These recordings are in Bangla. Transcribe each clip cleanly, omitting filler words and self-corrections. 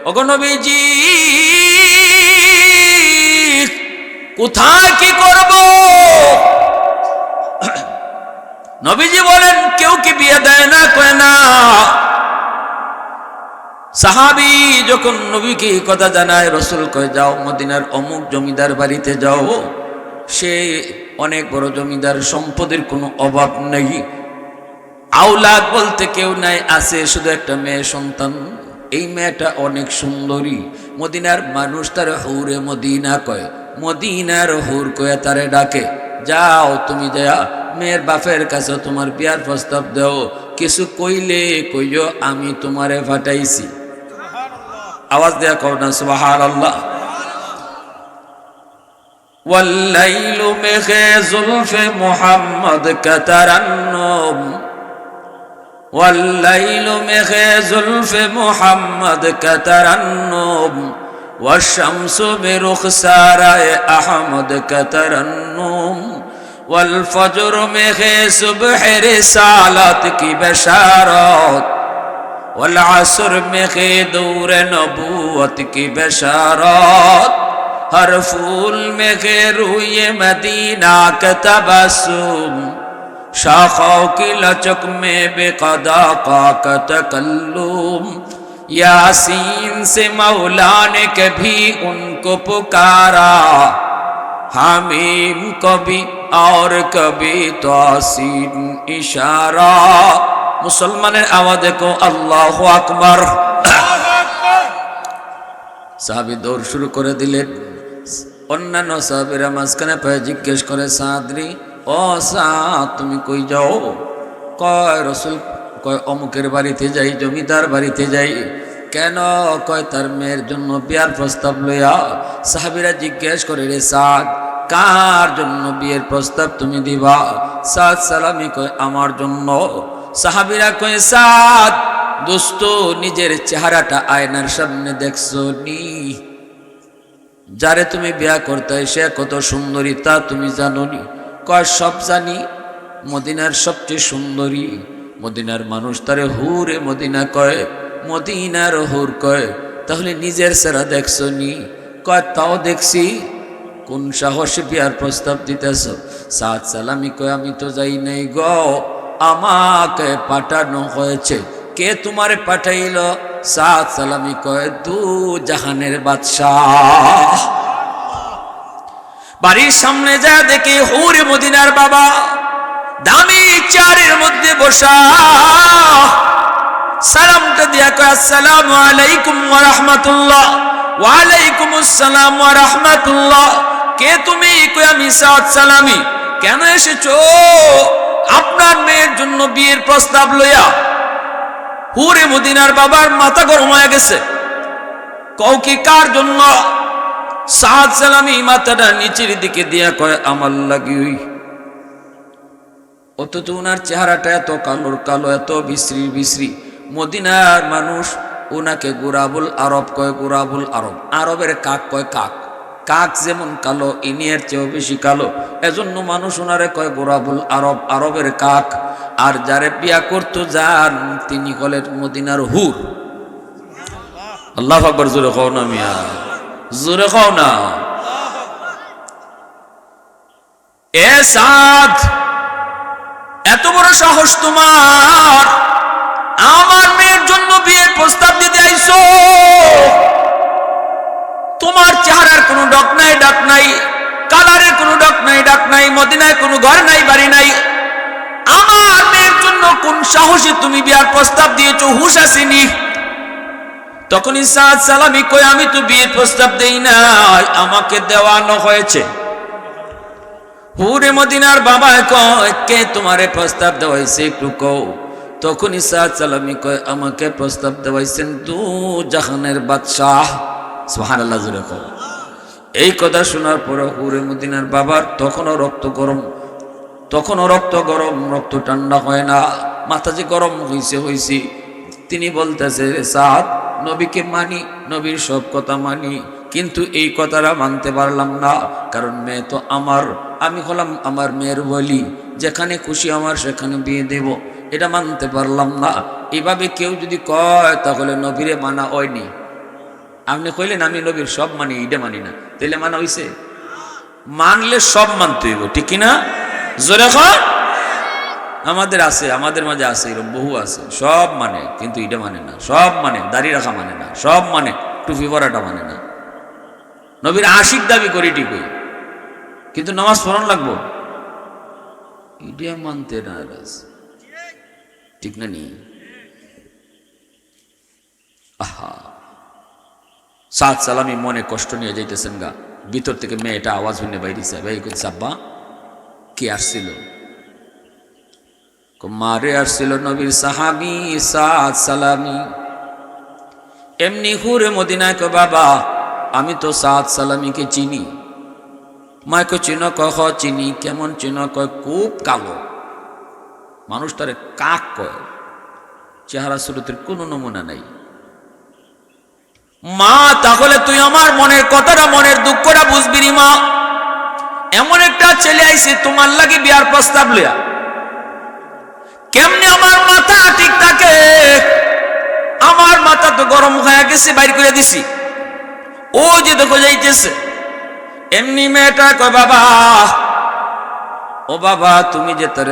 ওগো নবীজি কোথায় কি করব? নবীজি বলেন কেউ কি বিয়ে দেয় না? কয় না। সাহাবী যখন নবীকে কথা জানায়, রাসূল কয় যাও মদিনার অমুক জমিদার বাড়িতে যাও, সে অনেক বড় জমিদার, সম্পদের কোনো অভাব নেই, আওলাদ বলতে কেউ নাই, আছে শুধু একটা মেয়ে সন্তান। এই মেয়েটা অনেক সুন্দরী, মদিনার মানুষ তার হুরে মদিনা কয়, মদিনার হুর কয়ে তারে ডাকে। যাও তুমি যা মেয়ের বাপের কাছে তোমার বিয়ার প্রস্তাব দাও, কিছু কইলে কইও আমি তোমারে ফাটাইছি। আওয়াজ দেয়া কও না সুবহানাল্লাহ। والليل مخي زلف محمد كترنم والليل مخي زلف محمد كترنم والشمس برخسار أحمد كترنم والفجر مخي صبح رسالت کی بشارت والعصر مخي دور نبوت کی بشارت ہر پھول میں روئے مدینہ کا تبسم شاخوں کی لچک میں بے قضا کا تکلم یاسین سے مولا نے کبھی ان کو پکارا حمیم کبھی اور کبھی توسین اشارہ মুসলমানের আওয়াজ দেখো আল্লাহু আকবার। সাহাবী দৌড় শুরু করে দিলেন। অন্যান্য সাহাবীরা মাঝখানে পেয়ে জিজ্ঞেস করে সাদরি, ও সাদ তুমি কই যাও? কয় রাসূল কয় অমুকের বাড়িতে যাই, জমিদার বাড়িতে যাই। কেন? কয় তার মেয়ের জন্য বিয়ার প্রস্তাব লইয়া। সাহাবীরা জিজ্ঞেস করে, রে সাদ কার জন্য বিয়ের প্রস্তাব তুমি দিবা? সাদ সালামি কয় আমার জন্য। সাহাবীরা কয় সাদ দোস্ত নিজের চেহারাটা আয়নার সামনে দেখছো নি? যারে তুমি বিয়া করতে সে কত সুন্দরী তা তুমি জানো নি? কয় সব জানি, মদিনার সবচেয়ে সুন্দরী, মদিনার মানুষ তারে হুরে মদিনা কয়, মদিনার হুর কয়। তাহলে নিজের চেহারা দেখছো নি? কয় তাও দেখছি। কোন সাহসে বিয়ার প্রস্তাব দিতেছ? সাদ সালামি কয় আমি তো যাই নাই গো, আমাকে পাঠানো হয়েছে। কে তোমারে পাঠাইল? সাদ সালামি কয় দু জাহানের বাদশাহ। বাড়ির সামনে যা দেখে হুরে মদিনার বাবা দামি চেয়ারের মধ্যে বসা, সালামটা দিয়া কয় আসসালামু আলাইকুম ওয়া রাহমাতুল্লাহ। ওয়া আলাইকুম আসসালাম ওয়া রাহমাতুল্লাহ। কে তুমি? কয় আমি সাদ সালামি। কেন এসেছো? আপনার মেয়ের জন্য বিয়ের প্রস্তাব লইয়া। হুরে মদিনার বাবার মাথা গরম হয়ে গেছে। কও কি কার জন্য? সাদ সালামি মাথাটা নিচের দিকে দিয়া কয় আমার লাগি। অথচ ওনার চেহারাটা এত কালোর কালো, এত বিশ্রী বিশ্রী। মদিনার মানুষ ওনাকে গুরাবুল আরব কয়, গুরাবুল আরব। আরবের কাক কয় কাক। কাক যেমন কালো ইনিয়ের চেয়েও বেশি কালো, এজন্য মানুষ ওনারে কয় গুরাবুল আরব, আরবের কাক। আর যারে বিয়া করতো যান তিনি হলেন মদিনার হুর। আল্লাহু আকবার। জোরে খাও না মিয়া, জোরে খাও না। এ সাদ এত বড় সাহস তোমার, আমার মেয়ের জন্য বিয়ের প্রস্তাব দিতে আইছো? তোমার চেহারার কোনো ডক নাই, ডাক নাই, কালারের কোনো ডক নাই, ডাক নাই, মদিনায় কোনো ঘর নাই, বাড়ি নাই। আমার মেয়ের জন্য কোন সাহসে তুমি বিয়ার প্রস্তাব দিয়েছো? হুশ আসেনি? তখনই সাদ সালামি কই আমি তো বিয়ের প্রস্তাব দেই নাই, আমাকে দেওয়ানো হয়েছে। হুরে মদিনার বাবা কয় কে তোমারে প্রস্তাব দেওয়াইছে একটু কও। তখনই সাদ সালামি কয় আমাকে প্রস্তাব দেওয়াইছেন দু জাহানের বাদশাহ। সুবহানাল্লাহ জোরে কও। এই কথা শোনার পরে হুরে মদিনার বাবার তখনও রক্ত গরম, তখনও রক্ত গরম, রক্ত ঠান্ডা হয় না, মাথা যে গরম হয়েছে। তিনি বলতেছে সাদ নবীকে মানি, নবীর সব কথা মানি, কিন্তু এই কথাটা মানতে পারলাম না, কারণ মেয়ে তো আমার, আমি হলাম আমার মেয়ের ওলি, যেখানে খুশি আমার সেখানে বিয়ে দেব, এটা মানতে পারলাম না। এইভাবে কেউ যদি কয় তাহলে নবীরে মানা হয়নি। আপনি কইলেন আমি নবীর সব মানি, এটা মানি না, তাইলে মানা হইছে? মানলে সব মানতে হইব, ঠিক কিনা? জোরে কর। আমাদের আছে, আমাদের মাঝে আছে, এরকম বহু আছে, সব মানে কিন্তু এটা মানে না, সব মানে দাড়ি রাখা মানে না, সব মানে টুপি পরাটা মানে না। নবীর আশিক দাবি করি ঠিকই, কিন্তু নামাজ পড়ন লাগবো এটা মানতে নারাজ, ঠিক না? নি আহা, সাত সালামি মনে কষ্ট নিয়ে যাইতেছেন গা, ভিতর থেকে মেয়েটা আওয়াজ শুনে বাইরেছে, ভাই কইছে আব্বা কে আসছিল? মারে আসছিল নবীর সাহাবী সাত সালামি। এমনি হুরে মদিনায় কো বাবা আমি তো সাত সালামিকে চিনি। মায় কো চিনো? কহ চিনি। কেমন চিনো? কয় খুব কালো, মানুষটারে কাক কয়, চেহারা সুরতের কোনো নমুনা নাই। মা তাহলে তুই আমার মনের কথাটা, মনের দুঃখটা বুঝবি নি মা। এমন একটা ছেলে আইছে তোমার লাগি বিয়ার প্রস্তাব লইয়া, কেমনে আমার মাথা ঠিক থাকে? আমার মাথা তো গরম হয়ে গেছে, বাইর করে দিছি। ও যে দেখো যাইতেছে। এমনি মেয়েটা কয় বাবা, ও বাবা তুমি যে তার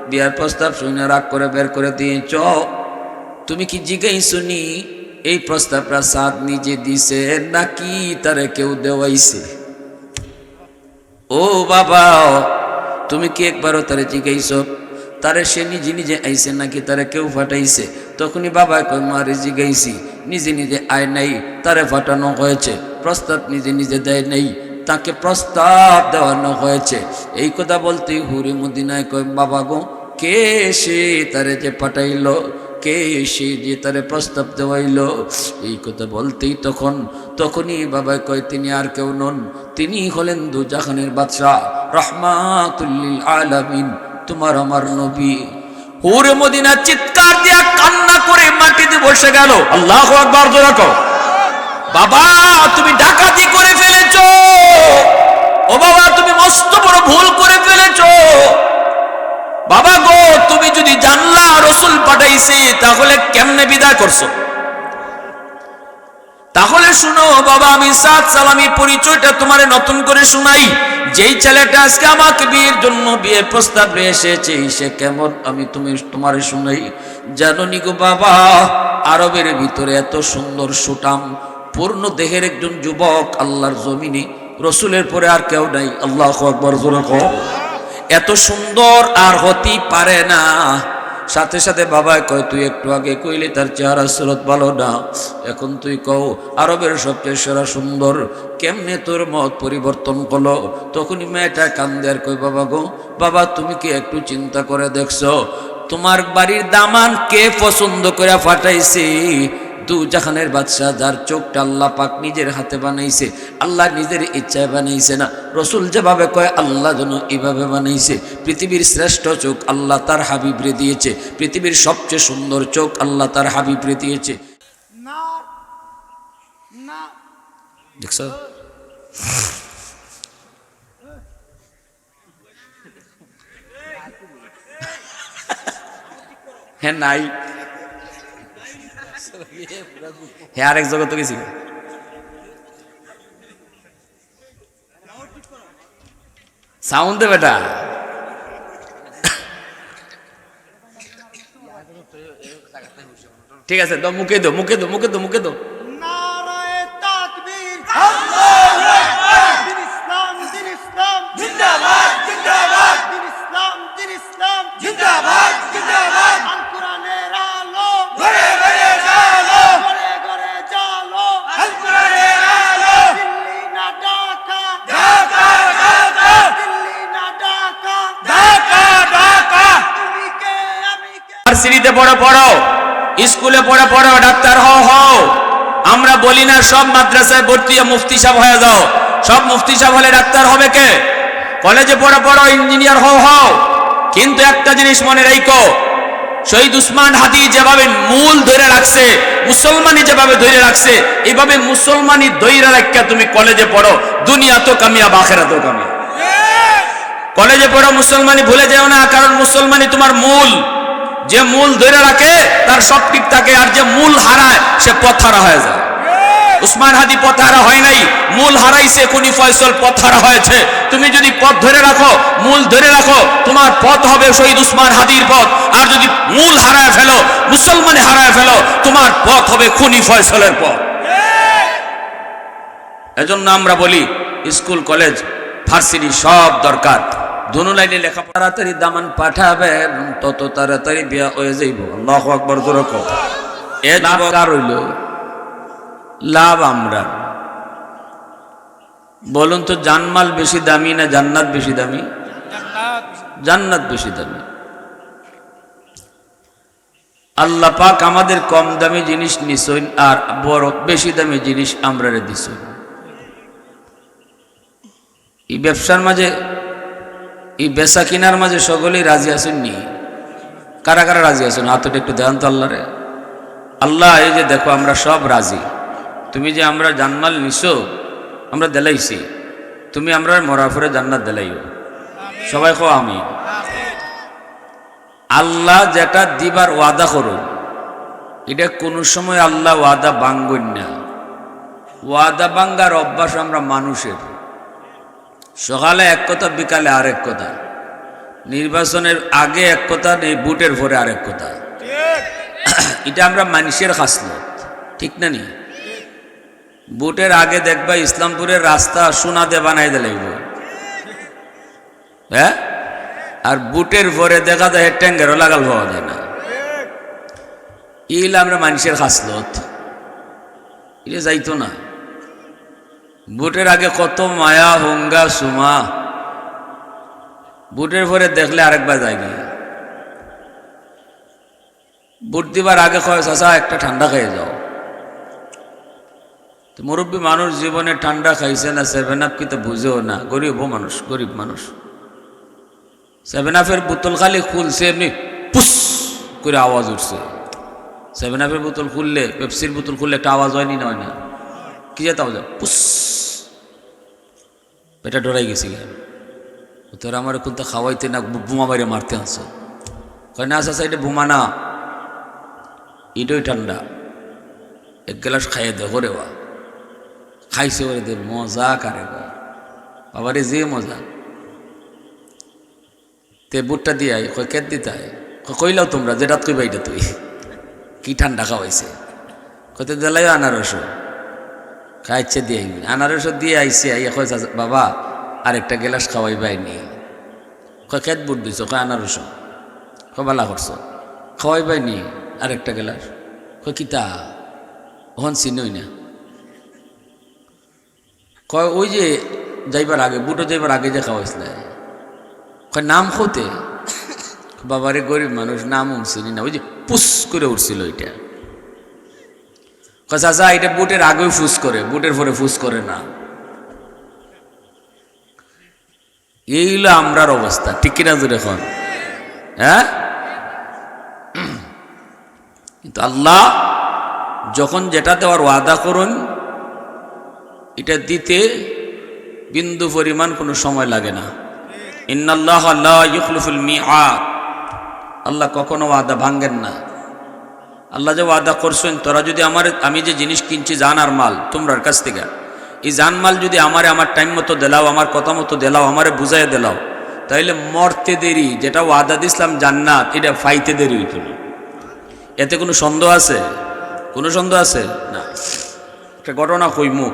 বিয়ার প্রস্তাব শুনে রাগ করে বের করে দিয়েছ, তুমি কি জিজ্ঞাসা নি এই প্রস্তাবটা সাদ নিজে দিছে নাকি তারে কেউ দেওয়াইছে? ও বাবা তুমি কি একবারও তারে জিজ্ঞাইছ তারে সে নিজে নিজে আইছে নাকি তারে কেউ ফাটাইছে? তখনই বাবা কই মারে জিজ্ঞাইছি, নিজে নিজে আয় নাই, তারে ফাটানো হয়েছে, প্রস্তাব নিজে নিজে দেয় নাই, তাকে প্রস্তাব দেওয়ানো হয়েছে। এই কথা বলতেই হুরে মদিনায় কয় বাবা গো কে সে তারে যে পাঠাইলো, কে সে যে তারে প্রস্তাব দেওয়াইল? এই কথা বলতেই তখনই বাবা কয় তিনি আর কেউ নন, তিনি হলেন দুজাহানের বাদশা রাহমাতুল লিল আলামিন, তোমার আমার নবী। হুরে মদিনা চিৎকার দিয়া কান্না করে মাটিতে বসে গেল। আল্লাহু আকবার জোরে কও। বাবা তুমি ডাকাতি করে ফেলেছো, ও বাবা তুমি মস্ত বড় ভুল করে ফেলেছো। বাবা গো তুমি যদি জানলা রাসূল পাঠাইছে তাহলে কেমনে বিদায় করছো? তাহলে শুনো বাবা, আমি সাত সালামির পরিচয়টা তোমারে নতুন করে শোনাই। যেই ছেলেটা আজকে আমাকে বিয়ের জন্য বিয়ে প্রস্তাব নিয়ে এসেছে সে কেমন আমি তোমারে শোনাই। জানো নি গো বাবা, আরবের ভিতরে এত সুন্দর সুঠাম পূর্ণ দেহের একজন যুবক আল্লাহর জমিনে রসুলের পরে আর কেউ নাই। আল্লাহু আকবার জোরে কও। এত সুন্দর আর হতেই পারে না। সাথে সাথে বাবা কয় তুই একটু আগে কইলে তার চেহারা সুরত ভালো না, এখন তুই কও আরবের সবচেয়ে সেরা সুন্দর, কেমনে তোর মত পরিবর্তন করলো? তখনই মেয়েটা কান্দে আর কই বাবা গো, বাবা তুমি কি একটু চিন্তা করে দেখছো তোমার বাড়ির দামান কে পছন্দ করে ফাটাইছে? দুজাহানের বাদশাহ যার চোখটা আল্লাহ পাক নিজের হাতে বানাইছে, আল্লাহ নিজের ইচ্ছায় বানাইছে না, রসুল যেভাবে কয় আল্লাহ যেন এইভাবে বানাইছে। পৃথিবীর শ্রেষ্ঠ চোখ আল্লাহ তার হাবিবরে দিয়েছে, পৃথিবীর সবচেয়ে সুন্দর চোখ আল্লাহ তার হাবিবরে দিয়েছে। দেখছো হ্যাঁ নাই, হ্যাঁ আরেক জগৎ গেছি। সাউন্ড দে বেটা। ঠিক আছে তো মুখে দো, মুখে দো, মুখে দো, মুখে দো। নারায়ে তাকবীর, আল্লাহু আকবার। দিন ইসলাম, দিন ইসলাম জিন্দাবাদ, জিন্দাবাদ। দিন ইসলাম, দিন ইসলাম জিন্দাবাদ, জিন্দাবাদ। আল কোরআনের আলো ঘরে ঘরে জ্বালো, ঘরে ঘরে জ্বালো। আল কোরআনের আলো। দিল্লি না ঢাকা, ঢাকা ঢাকা। দিল্লি না ঢাকা, ঢাকা ঢাকা। তুমি কে আমি কে। ভার্সিটিতে পড়ো, স্কুলে পড়ো, ডাক্তার হও। আমরা বলি না সব মাদ্রাসায় ভর্তি মুফতি সাহেব হয়ে যাও, সব মুফতি সাহেব হলে ডাক্তার হবে কে? কলেজে পড়ো, ইঞ্জিনিয়ার হও। কিন্তু একটা জিনিস মনে রাখো, শহীদ উসমান হাদি যেভাবে মূল ধরে রাখছে, মুসলমানি যেভাবে ধরে রাখছে, এইভাবে মুসলমানি ধরে রাখা তুমি কলেজে পড়ো, দুনিয়া তো কামিয়াব আখিরাত তো কামিয়াব। কলেজে পড়ো, মুসলমানি ভুলে যেও না, কারণ মুসলমানি তোমার মূল। যে মূল ধরে রাখে তার সব ঠিক থাকে, আর যে মূল হারায় সে পথ হারা হয়ে যায়। উসমান হাদি পথ হারা হয় নাই, মূল হারাইছে খুনি ফয়সল, পথ হারা হয়েছে। তুমি যদি পথ ধরে রাখো, মূল ধরে রাখো, তোমার পথ হবে শহীদ উসমান হাদির পথ। আর যদি মূল হারায় ফেলো, মুসলমানে হারায় ফেলো, তোমার পথ হবে খুনি ফয়সলের পথ। এজন্য আমরা বলি স্কুল কলেজ ভার্সিটি সব দরকার, দুনো লাইনে লেখা। তাড়াতাড়ি দামান পাঠাবে তত তাড়াতাড়ি বিয়া হয়ে যাইব। আল্লাহু আকবার জোরে কও। এ লাভ কার হইল? লাভ আমরা। বলুন তো, জানমাল বেশি দামি না জান্নাত বেশি দামি? জান্নাত বেশি দামি। আল্লাহ পাক আমাদের কম দামি জিনিস নিছইন, আর বড় বেশি দামি জিনিস আমরা দিছইন। এই ব্যবসার মাঝে, এই বেচা কিনার মাঝে সকলেই রাজি আছেন নি? কারা কারা রাজি আছেন? হাতটা একটু দেন তো আল্লাহরে। আল্লাহ, এই যে দেখো আমরা সব রাজি, তুমি যে আমরা জানমাল নিছো, আমরা দেলাইছি, তুমি আমরা মরাফরে জান্নাত দেলাইও। সবাই কো আমি। আল্লাহ যেটা দিবার ওয়াদা করুন, এটা কোনো সময় আল্লাহ ওয়াদা ভাঙ্গন না। ওয়াদা ভাঙ্গার অভ্যাস আমরা মানুষের। সকালে এক কথা, বিকালে আরেক কথা, নির্বাচনের আগে এক কথা, ভোটের পরে আরেক কথা। এটা আমরা মানুষের খাসলত, ঠিক না নি? ভোটের আগে দেখবা ইসলামপুরের রাস্তা সোনা দিয়ে বানাই দিলে, হ্যাঁ, আর ভোটের পরে দেখা যায় ট্যাঙ্গেরও লাগাল পাওয়া যায় না। ইল আমরা মানুষের খাসলত, এটা যাইতো না। ভোটের আগে কত মায়া হঙ্গা সুমা, ভোটের পরে দেখলে আরেকবার যায়নি। ভোট দিবার আগে কয় চাচা একটা ঠান্ডা খেয়ে যাও। তো মুরব্বী মানুষ জীবনে ঠান্ডা খাইছে না, 7 আপ কি তো বুঝেও না। গরিব মানুষ, গরিব মানুষ 7 আপের বোতল খালি খুলছে, এমনি পুস করে আওয়াজ উঠছে। 7 আপের বোতল খুললে, পেপসির বোতল খুললে একটা আওয়াজ হয়নি না? হয় না? কি যেতে আওয়াজ? পুস। পেটা ডরাই গেছি, তোর আমার কোনটা খাওয়াইতে না বোমা বাইরে মারতে আনছো। কয় না চাচা, এটা বোমা না, এটাই ঠান্ডা, এক গ্লাস খাইয়ে দেখো রে। বা খাইছে ওরে দে, মজা কারে বাবারে, যে মজা। তে বুটটা দিয়ে আয়, কয় কেট দিতে আয়, কইলাও তোমরা যেটা কইবা এটা তুই কি ঠান্ডা খাওয়াইছে। কত দিলাই আনারস খাইছে দিয়ে আইবি, আনারস দিয়ে আইসে আইয়া কয় বাবা আরেকটা গ্লাস খাওয়াই বাইনি। কয় কেট বুট দিছ? কয় আনারস। কয় বালা করছো, খাওয়াই বাইনি আরেকটা গ্লাস। কয় কিতা? ওখান চিনই না। কয় ওই যে যাইবার আগে, বুটো যাইবার আগে যে খাওয়াইছিল। কয় নাম খোতে? বাবারে গরিব মানুষ, নাম চিনি না, ওই যে পুস করে উঠছিল ওইটা। কয় চাচা এটা বুটের আগেও ফুস করে, বুটের পরে ফুস করে না। এই হলো আমরার অবস্থা, ঠিক কিনা জোরে এখন? হ্যাঁ, কিন্তু আল্লাহ যখন যেটা দেওয়ার ওয়াদা করুন, এটা দিতে বিন্দু পরিমাণ কোনো সময় লাগে না। ইন্নাল্লাহ লা ইউখলিফুল মিআদ, আল্লাহ কখনো ওয়াদা ভাঙ্গেন না। আল্লাহ যে ওয়াদা করছেন, তোরা যদি আমি যে জিনিস কিনছি জান আর মাল তোমরার কাছ থেকে, এই জান মাল যদি আমার টাইম মতো দিলাও, আমার কথা মতো দিলাও, আমারে বুঝাই দিলাও, তাইলে মরতে দেরি, যেটা ওয়াদা দিছিলাম জান্নাত, এটা ফাইতে দেরি হইত না। এতে কোনো সন্দেহ আছে? কোনো সন্দেহ আছে না। একটা ঘটনা কইমু,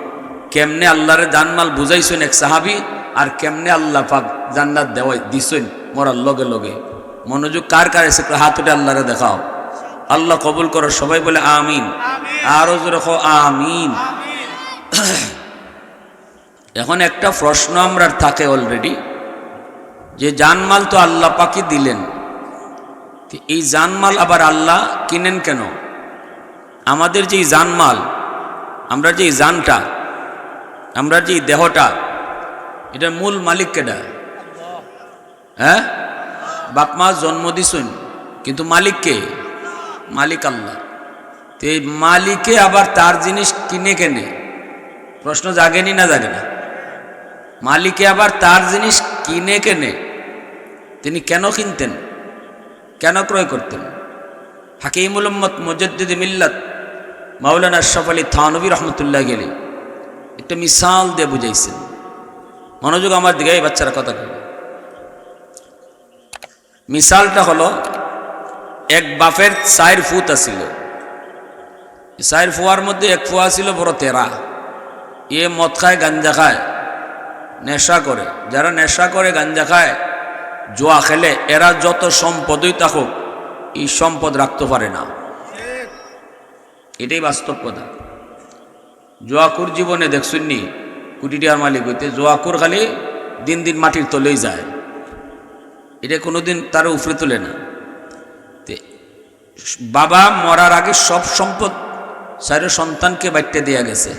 কেমনে আল্লাহরে জানমাল বুঝাইছেন এক সাহাবি, আর কেমনে আল্লাহ পাক জান্নাত দেওয়াই দিছেন মরার লগে লগে। মনোযোগ কার কার এসে হাত উঠে আল্লাহরে দেখাও। আল্লাহ কবুল করো, সবাই বলে আমিন। আরো জোরে কও আমিন। এখন একটা প্রশ্ন আমরা থাকে অলরেডি, যে জানমাল তো আল্লাহ পাকই দিলেন, এই জানমাল আবার আল্লাহ কিনেন কেন? আমাদের যে জানমাল, আমরা যে জানটা, আমরা যে দেহটা, এটার মূল মালিক কেডা? হ্যাঁ, বাপ মা জন্ম দিছেন, কিন্তু মালিক কে? মালিক আল্লাহ। তো এই মালিকে আবার তার জিনিস কিনে কেনে? প্রশ্ন জাগেনি না জাগে না? মালিকে আবার তার জিনিস কিনে কেনে? তিনি কেন কিনতেন, কেন ক্রয় করতেন? হাকিমুল উম্মত মুজাদ্দিদ মিল্লাত মাওলানা আশরাফ আলী থানভী রহমতুল্লাহ গেলে একটা মিসাল দিয়ে বুঝাইছেন। মনোযোগ আমার দিকে, এই বাচ্চারা কথা বলে। মিসালটা হলো, এক বাপের 4 ফুট আছিল, 4 ফুয়ার মধ্যে এক ফুয়া ছিল বড় তেরা। এ মদ খায়, গাঞ্জা খায়, নেশা করে। যারা নেশা করে, গাঞ্জা খায়, জুয়া খেলে, এরা যত সম্পদই থাকুক এই সম্পদ রাখতে পারে না। এটাই বাস্তব কথা। জোয়াকুর জীবনে দেখছুননি কোটি টাকার মালিক হইতে, জোয়াকুর খালি দিন দিন মাটির তলেই যায়, এটা কোনোদিন তার উপরে তোলে না। বাবা মরার আগে সব সম্পদ 4 সন্তানকে বাইটে দেয়া গেছে।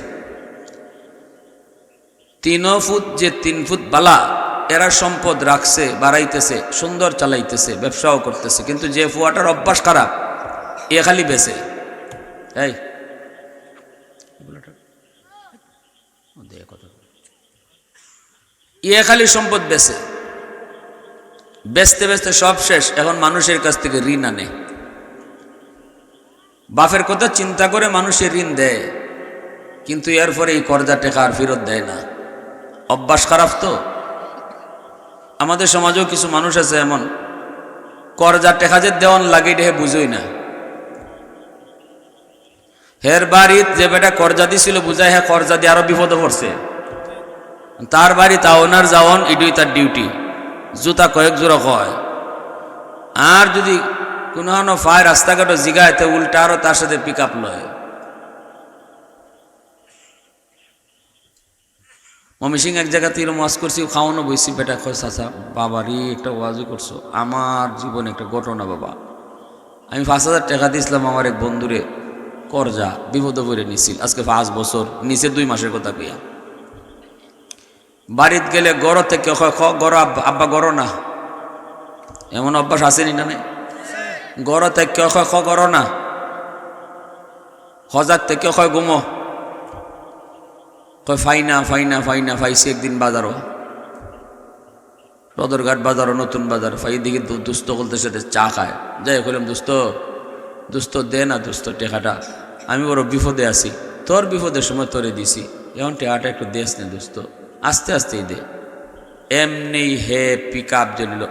3 ফুট যে 3 ফুট বালা, এরা সম্পদ রাখছে, বাড়াইতেছে, সুন্দর চালাইতেছে, ব্যবসাও করতেছে। কিন্তু যে ফুয়াটার অভ্যাস খারাপ, এ খালি বেছে, এই এ খালি সম্পদ বেছে, বেচতে বেচতে সব শেষ। এখন মানুষের কাছ থেকে ঋণ আনে, বাপের কথা চিন্তা করে মানুষের ঋণ দেয়, কিন্তু এরপরে এই কর্জা টাকা আর ফেরত দেয় না। অভ্যাস খারাপ তো। আমাদের সমাজেও কিছু মানুষ আছে এমন, কর্জা টাকা যে দেওয়ান লাগে এটা বুঝোই না। হের বাড়িত যে বেটা কর্জা দিছিল বুঝায়, হ্যাঁ কর্জা দিয়ে আরো বিপদে পড়ছে। তার বাড়ি তাওনার যাওয়ান, এটাই তার ডিউটি। জুতা কয়েক জোড়া হয়, আর যদি কোনো ফায় রাস্তাঘাটে জিগায় তো উল্টা আরো তার সাথে পিক আপ লয়। মমিসিং এক জায়গাতে এরকম ওয়াজ করছি, খাওয়ানো বইছি, বেটা কয় চাচা বাবারই একটা ওয়াজও করছো, আমার জীবনে একটা ঘটনা বাবা। আমি 5,000 টাকা দিয়েছিলাম আমার এক বন্ধুরে, কর্জা বিপদ করে নিছিল, আজকে 5 বছর নিচে 2 মাসের কথা কইয়া। বাড়িত গেলে গড় থেকে গড় আব্বা গড় না, এমন অভ্যাস আসেনি না? গড় থেকে গড় না, হজার থেকে ঘুমো, ফাইনা ফাইনা ফাইনা ফাইছি। একদিন বাজারও, সদরঘাট বাজারও, নতুন বাজার ফাই দিকে দুস্থ বলতে সাথে চা খায়। যাই বললাম, দুস্থ দে না দুস্থ টেকাটা, আমি বড় বিপদে আছি, তোর বিপদের সময় তোরে দিছি, এখন টেকাটা একটু দেশ নে দোস্ত, আস্তে আস্তেই দে। এমনি হে পিক আপ জ্বলিল,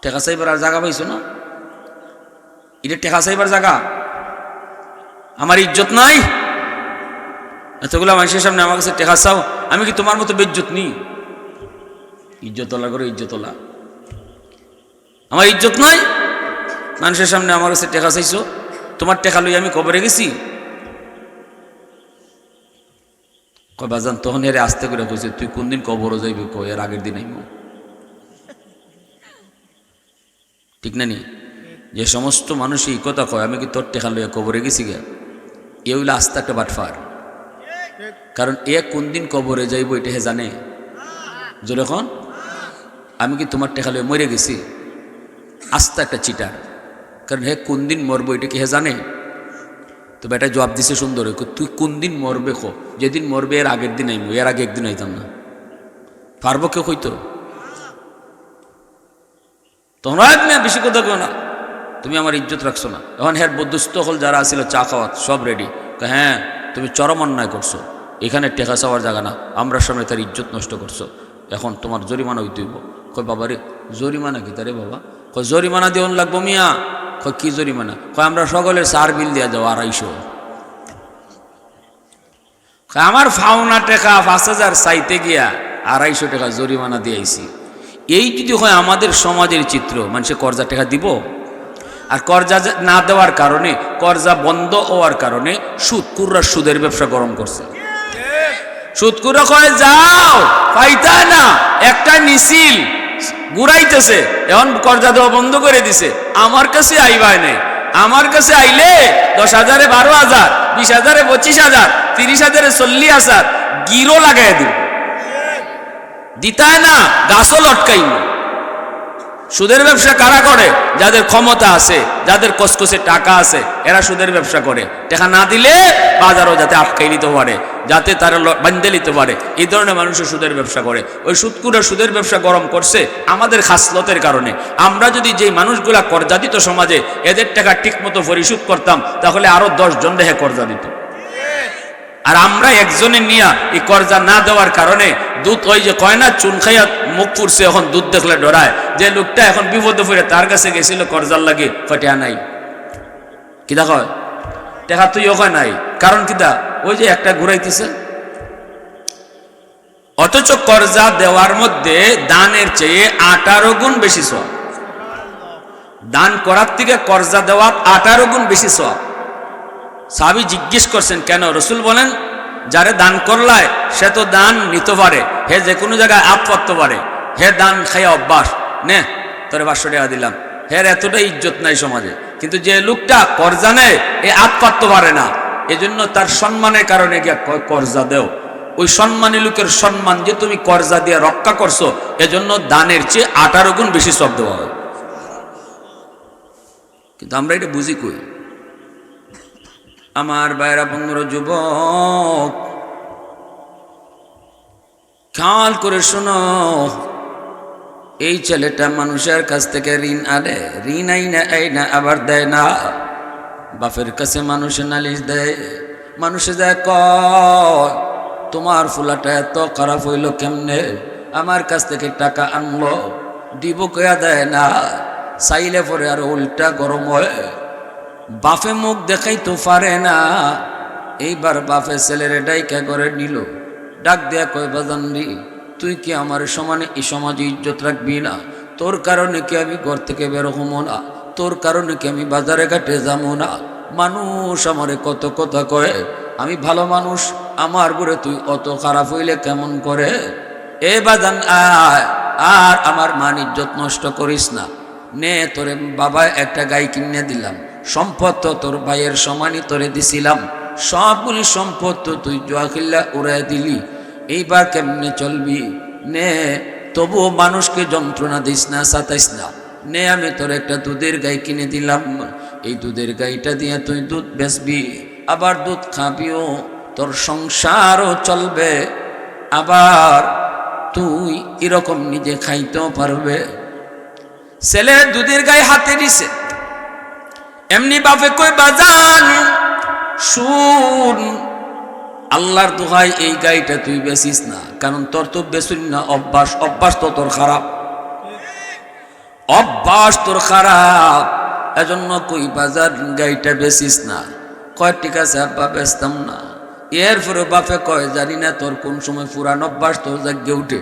টেকা চাইবার আর জায়গা পাইছো না? এটা টেকা চাইবার জায়গা? আমার ইজ্জত নাই? এতগুলা মানুষের সামনে আমার কাছে টেকা চাও, আমি কি তোমার মতো বেজ্জত নি? ইজ্জতলা করে ইজ্জতলা, আমার ইজ্জত নাই? মানুষের সামনে আমার কাছে টেকা চাইছো, তোমার টেকা লই আমি কবরে গেছি? কয় বাজান, তখন এর আস্তে করে কইছে, তুই কোন দিন কবরও যাইবি? কয় এর আগের দিন আইমু। ঠিক না নি? যে সমস্ত মানুষ এই কথা কয়, আমি কি তোর টেকা লইয়া কবরে গেছি গা, এ হইলে আস্তে একটা বাটফার। কারণ এ কোন দিন কবরে যাইব এটা হে জানে। যখন আমি কি তোমার টেকা লইয়া মরে গেছি, আস্তে একটা চিটার। কারণ হে কোন দিন মরবো এটা কি হে জানে? তো বেটা জবাব দিছে সুন্দর, তুই কোন দিন মরবে? খো যেদিন মরবে এর আগের দিন আইমু, এর আগে একদিন আইতাম না। পারবো কেউ হইতো? তোমরা বেশি কথা কেউ না, তুমি আমার ইজ্জত রাখছো না। এখন হ্যাঁ বদ্ধস্থ হল যারা আসছিল চা খাওয়াত সব রেডি, হ্যাঁ তুমি চরম অন্যায় করছো, এখানে টেকা চাওয়ার জায়গা না, আমরা সামনে তার ইজ্জত নষ্ট করছো, এখন তোমার জরিমানা হইতে হইব। কয় বাবা রে জরিমানা কি তারে বাবা? কয় জরিমানা দেওয়ান লাগবো মিয়া। কয় কি জরিমানা? কয় আমরা সকলের 4 বিল দেওয়া যাও 250। আমার ফাওনা টাকা 5,000 চাইতে গিয়া 250 টাকা জরিমানা দিয়েছি। এই যদি হয় আমাদের সমাজের চিত্র, মানুষে কর্জা টাকা দিব? আর কর্জা না দেওয়ার কারণে, কর্জা বন্ধ হওয়ার কারণে সুদকুররা সুদের ব্যবসা গরম করছে। সুদকুররা কয় যাও পাইতা না, একটা মিছিল ঘুরাইতেছে, এখন কর্জা দেওয়া বন্ধ করে দিছে। আমার কাছে আইবাই নেই, আমার কাছে আইলে 10,000-এ 12,000, 20,000-এ 25,000, 30,000-এ 40,000 গিরো লাগাই দিব। দিতায় না গাছও লটকাইব। সুদের ব্যবসা কারা করে? যাদের ক্ষমতা আছে, যাদের কসকসে টাকা আছে, এরা সুদের ব্যবসা করে। টাকা না দিলে বাজারও যাতে আটকাই নিতে পারে, যাতে তারা বান্ধে নিতে পারে, এই ধরনের মানুষের সুদের ব্যবসা করে। ওই সুদকুরা সুদের ব্যবসা গরম করছে আমাদের খাসলতের কারণে। আমরা যদি যেই মানুষগুলা কর্জা দিত সমাজে, এদের টাকা ঠিক মতো পরিশোধ করতাম, তাহলে আরো 10 জন রেহে কর্জা দিত। আর আমরা একজনের নিয়া এই কর্জা না দেওয়ার কারণে দুধ, ওই যে কয় না, চুন খাইয়া মুখ পুড়ছে, এখন দুধ দেখলে ডরায়। যে লোকটা এখন বিপদে পড়ে তার কাছে গেছিল কর্জার লাগে, ফটিয়া নাই, কিতা কয় টেকা তুই ওখানে নাই, কারণ কিতা, ওই যে একটা ঘুরাইতেছে। অথচ কর্জা দেওয়ার মধ্যে দানের চেয়ে 18 গুণ বেশি সওয়াব। দান করার থেকে কর্জা দেওয়া 18 গুণ বেশি সওয়াব। সাহাবী জিজ্ঞেস করছেন কেন? রসুল বলেন, যারে দান করলায় সে তো দান নিতে পারে, হে যে কোনো জায়গায় আপ করতে পারে, হে দান খাইয়া অভ্যাস, নে তোরে 500 টাকা দিলাম, হের এতটা ইজ্জত নাই সমাজে। কিন্তু যে লোকটা কর্জা নেয়, এ আপ করতে পারে না, এজন্য তার সম্মানের কারণে গিয়া কর্জা দেও। ওই সম্মানী লোকের সম্মান যে তুমি কর্জা দিয়ে রক্ষা করছো, এজন্য দানের চেয়ে 18 গুণ বেশি সওয়াব দেওয়া হয়। কিন্তু আমরা এটা বুঝি কই? আমার ভাইরা, বন্ধুরা, যুবক, খেয়াল করে শোনো, এই ছেলেটা মানুষের কাছ থেকে ঋণ আনে, ঋণ আই না আবার দেয় না। বাপের কাছে মানুষে নালিশ দেয়, মানুষে যায় কয় তোমার ফুলাটা এত খারাপ হইল কেমনে, আমার কাছ থেকে টাকা আনলো, দিব কয়া দেয় না, চাইলে পরে আর উল্টা গরম হয়। বাপে মুখ দেখাই তো পারে না। এইবার বাপে ছেলেরে ডাইকা করে নিল, ডাক দেয়া কয় বাজানরি, তুই কি আমার সমানে এই সমাজে ইজ্জত রাখবি না? তোর কারণে কি আমি ঘর থেকে বের হবো না? তোর কারণে কি আমি বাজারে ঘাটে যাবো না? মানুষ আমারে কত কথা কয়, আমি ভালো মানুষ, আমার বুড়ে তুই অত খারাপ হইলে কেমন করে? এ বাজান আয়, আর আমার মান ইজ্জত নষ্ট করিস না। নে, তোরে বাবা একটা গাই কিনে দিলাম, সম্পদ তো তোর ভাইয়ের সমানই তোরে দিছিলাম, সবগুলি সম্পদ তো তুই জুয়া খেললা উড়াই দিলি, এইবার কেমনে চলবি? নে, তবুও মানুষকে যন্ত্রণা দিস না, সাতাইস না। নে, আমি তোর একটা দুধের গাই কিনে দিলাম, এই দুধের গাইটা দিয়ে তুই দুধ বেচবি, আবার দুধ খাবিও, তোর সংসারও চলবে, আবার তুই এরকম নিজে খাইতেও পারবে। ছেলে দুধের গাই হাতে দিছে, এমনি বাপে কই বাজান শুন, আল্লাহর দোহাই এই গাইটা তুই বেচিস না, কারণ তোর তো বেচুন না অভ্যাস, অভ্যাস তো তোর খারাপ, অভ্যাস তোর খারাপ, এজন্য কই বাজার গাইটা বেচিস না। কয় ঠিক আছে আব্বা, বেচতাম না। এরপরে বাপে কয় জানি না তোর কোন সময় পুরান অভ্যাস তোর জাগে উঠে,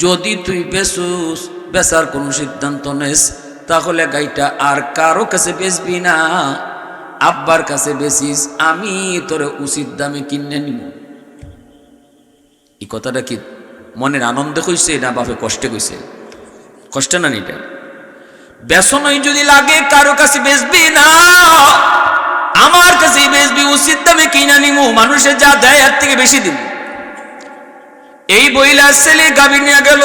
যদি তুই বেচুস, বেচার কোনো সিদ্ধান্ত নেস, তাহলে গাইটা আর কারো কাছে বেচবি না, আব্বার কাছে বেচিস, আমি তোরে উচিত দামে কিনে নিব। এই কথাটা কি মনের আনন্দে কইছে না বাপে কষ্টে কইছে? কষ্ট না নিটা। বেসনই যদি লাগে কারো কাছে বেচবি না, আমার কাছেই বেচবি, উচিত দামে কিনে নিব, মানুষের যা দেয় এর থেকে বেশি দিব। এই বইলা ছেলে গাভী নিয়ে গেল,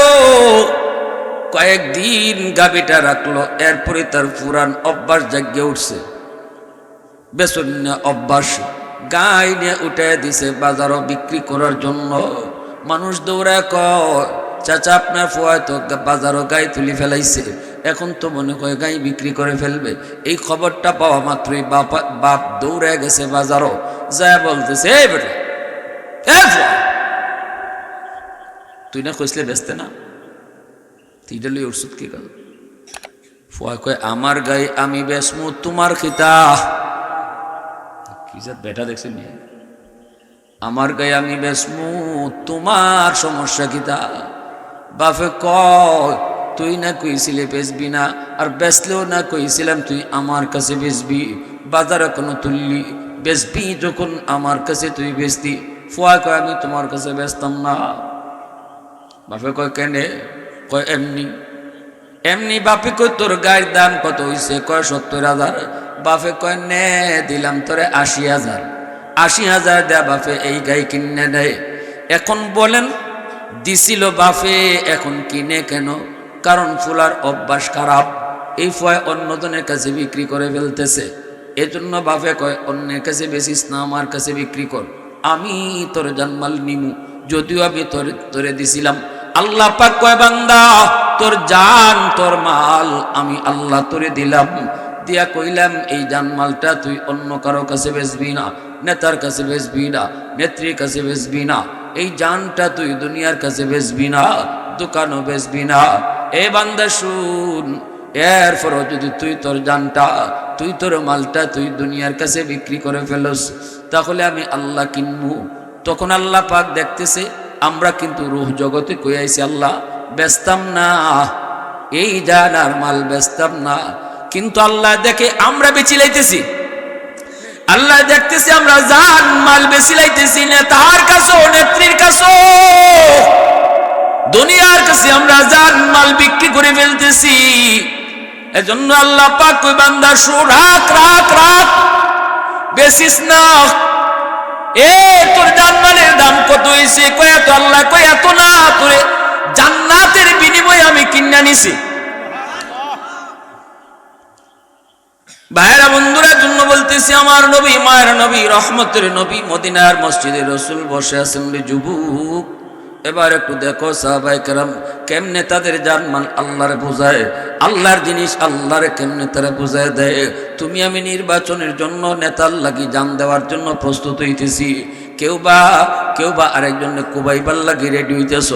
কয়েকদিন গাভীটা রাখলো, এরপরে তার পুরান অভ্যাস জাগিয়ে উঠছে, বেচন অভ্যাস, গাই নিয়ে উঠে দিছে বাজারও বিক্রি করার জন্য। মানুষ দৌড়ায় কয় চাচা আপনার ফুয়ায় তো বাজারও গাই তুলি ফেলাইছে, এখন তো মনে হয় গাই বিক্রি করে ফেলবে। এই খবরটা পাওয়া মাত্রই বাপ দৌড়ে গেছে বাজারও, যায় বলতেছে এই বেটা, তুই না কইসলে বেচতে না, তুই লই ওষুধ কি কর? ফুয়া কয় আমার গাই আমি বেচমু, তোমার খিতা কি বেটা দেখছেন, আমার গাই আমি বেচমু, তোমার সমস্যা কিতা? বাপে কয় তুই না কইছিলে বেচবি না, আর বেচলেও না কইছিলাম তুই আমার কাছে বেচবি, বাজারে কোনো তুললি, বেচবি যখন আমার কাছে তুই বেচতি। ফুয়া কয় আমি তোমার কাছে বেচতাম না। বাপে কয় কেনে? কয় এমনি এমনি। বাপে কয় তোর গায়ের দাম কত হইছে? কয় 70,000। বাপে কয় নে দিলাম তোরে 80,000। 80,000 দেয়া বাপে এই গাই কিনে দেয়। এখন বলেন দিছিল বাপে, এখন কিনে কেন? কারণ ফুলার অভ্যাস খারাপ, এই ফয় অন্যজনের কাছে বিক্রি করে ফেলতেছে। এজন্য বাপে কয় অন্যের কাছে বেচিস না, আমার কাছে বিক্রি কর, আমি তোর জানমাল নিমু, যদিও আমি তোরে দিছিলাম। আল্লাহ পাক কয় বান্দা তোর জান তোর মাল আমি আল্লাহ তোরে দিলাম, দিয়া কইলাম এই জানমালটা তুই অন্য কারো কাছে বেচবি না, নেতার কাছে বেচবি না, নেত্রীর কাছে বেচবি না, এই জানটা তুই দুনিয়ার কাছে বেচবি না, দোকানও বেচবি না। এ বান্দা শুন, এরপরও যদি তুই তোর জানটা তুই তোর মালটা তুই দুনিয়ার কাছে বিক্রি করে ফেলস, তাহলে আমি আল্লাহ কিনবো। তখন আল্লাহ পাক দেখতেছে আমরা কিন্তু রূহ জগতে কই আইছি, আল্লাহ বেচতাম না, এই জান আর মাল বেচতাম না, কিন্তু আল্লাহ দেখে আমরা বেচি লাইতেছি, আল্লাহ দেখতেছি আমরা জান মাল বেচি লাইতেছি, নেতার কাছেও নেত্রীর কাছেও দুনিয়ার কাছে আমরা জান মাল বিক্রি করে ফেলতেছি। এজন্য আল্লাহ পাক কই বান্দা শো রাখ রাখ রাখ, বেচিস না। এ তোর জানমালের দাম কত হইছে? কয় এত। আল্লাহ কয় এত না, তোরে জান্নাতের বিনিময়ে আমি কিনা নিছি। ভাইরা বন্ধুরা জন্য বলতেছি, আমার নবী মায়ের নবী রহমতের নবী মদিনার মসজিদে রসুল বসে আছেন রে যুবক। এবার একটু দেখো সাহাবায়ে কেরাম কেমনে তাদের জানমাল আল্লাহর বোঝায়, আল্লাহর জিনিস আল্লাহরে কেমনে তারা বোঝায় দেয়। তুমি আমি নির্বাচনের জন্য নেতার লাগি জান দেওয়ার জন্য প্রস্তুত হইতেছি, কেউ বা আরেকজনে কুবাইবার লাগি রেডি হইতেছ,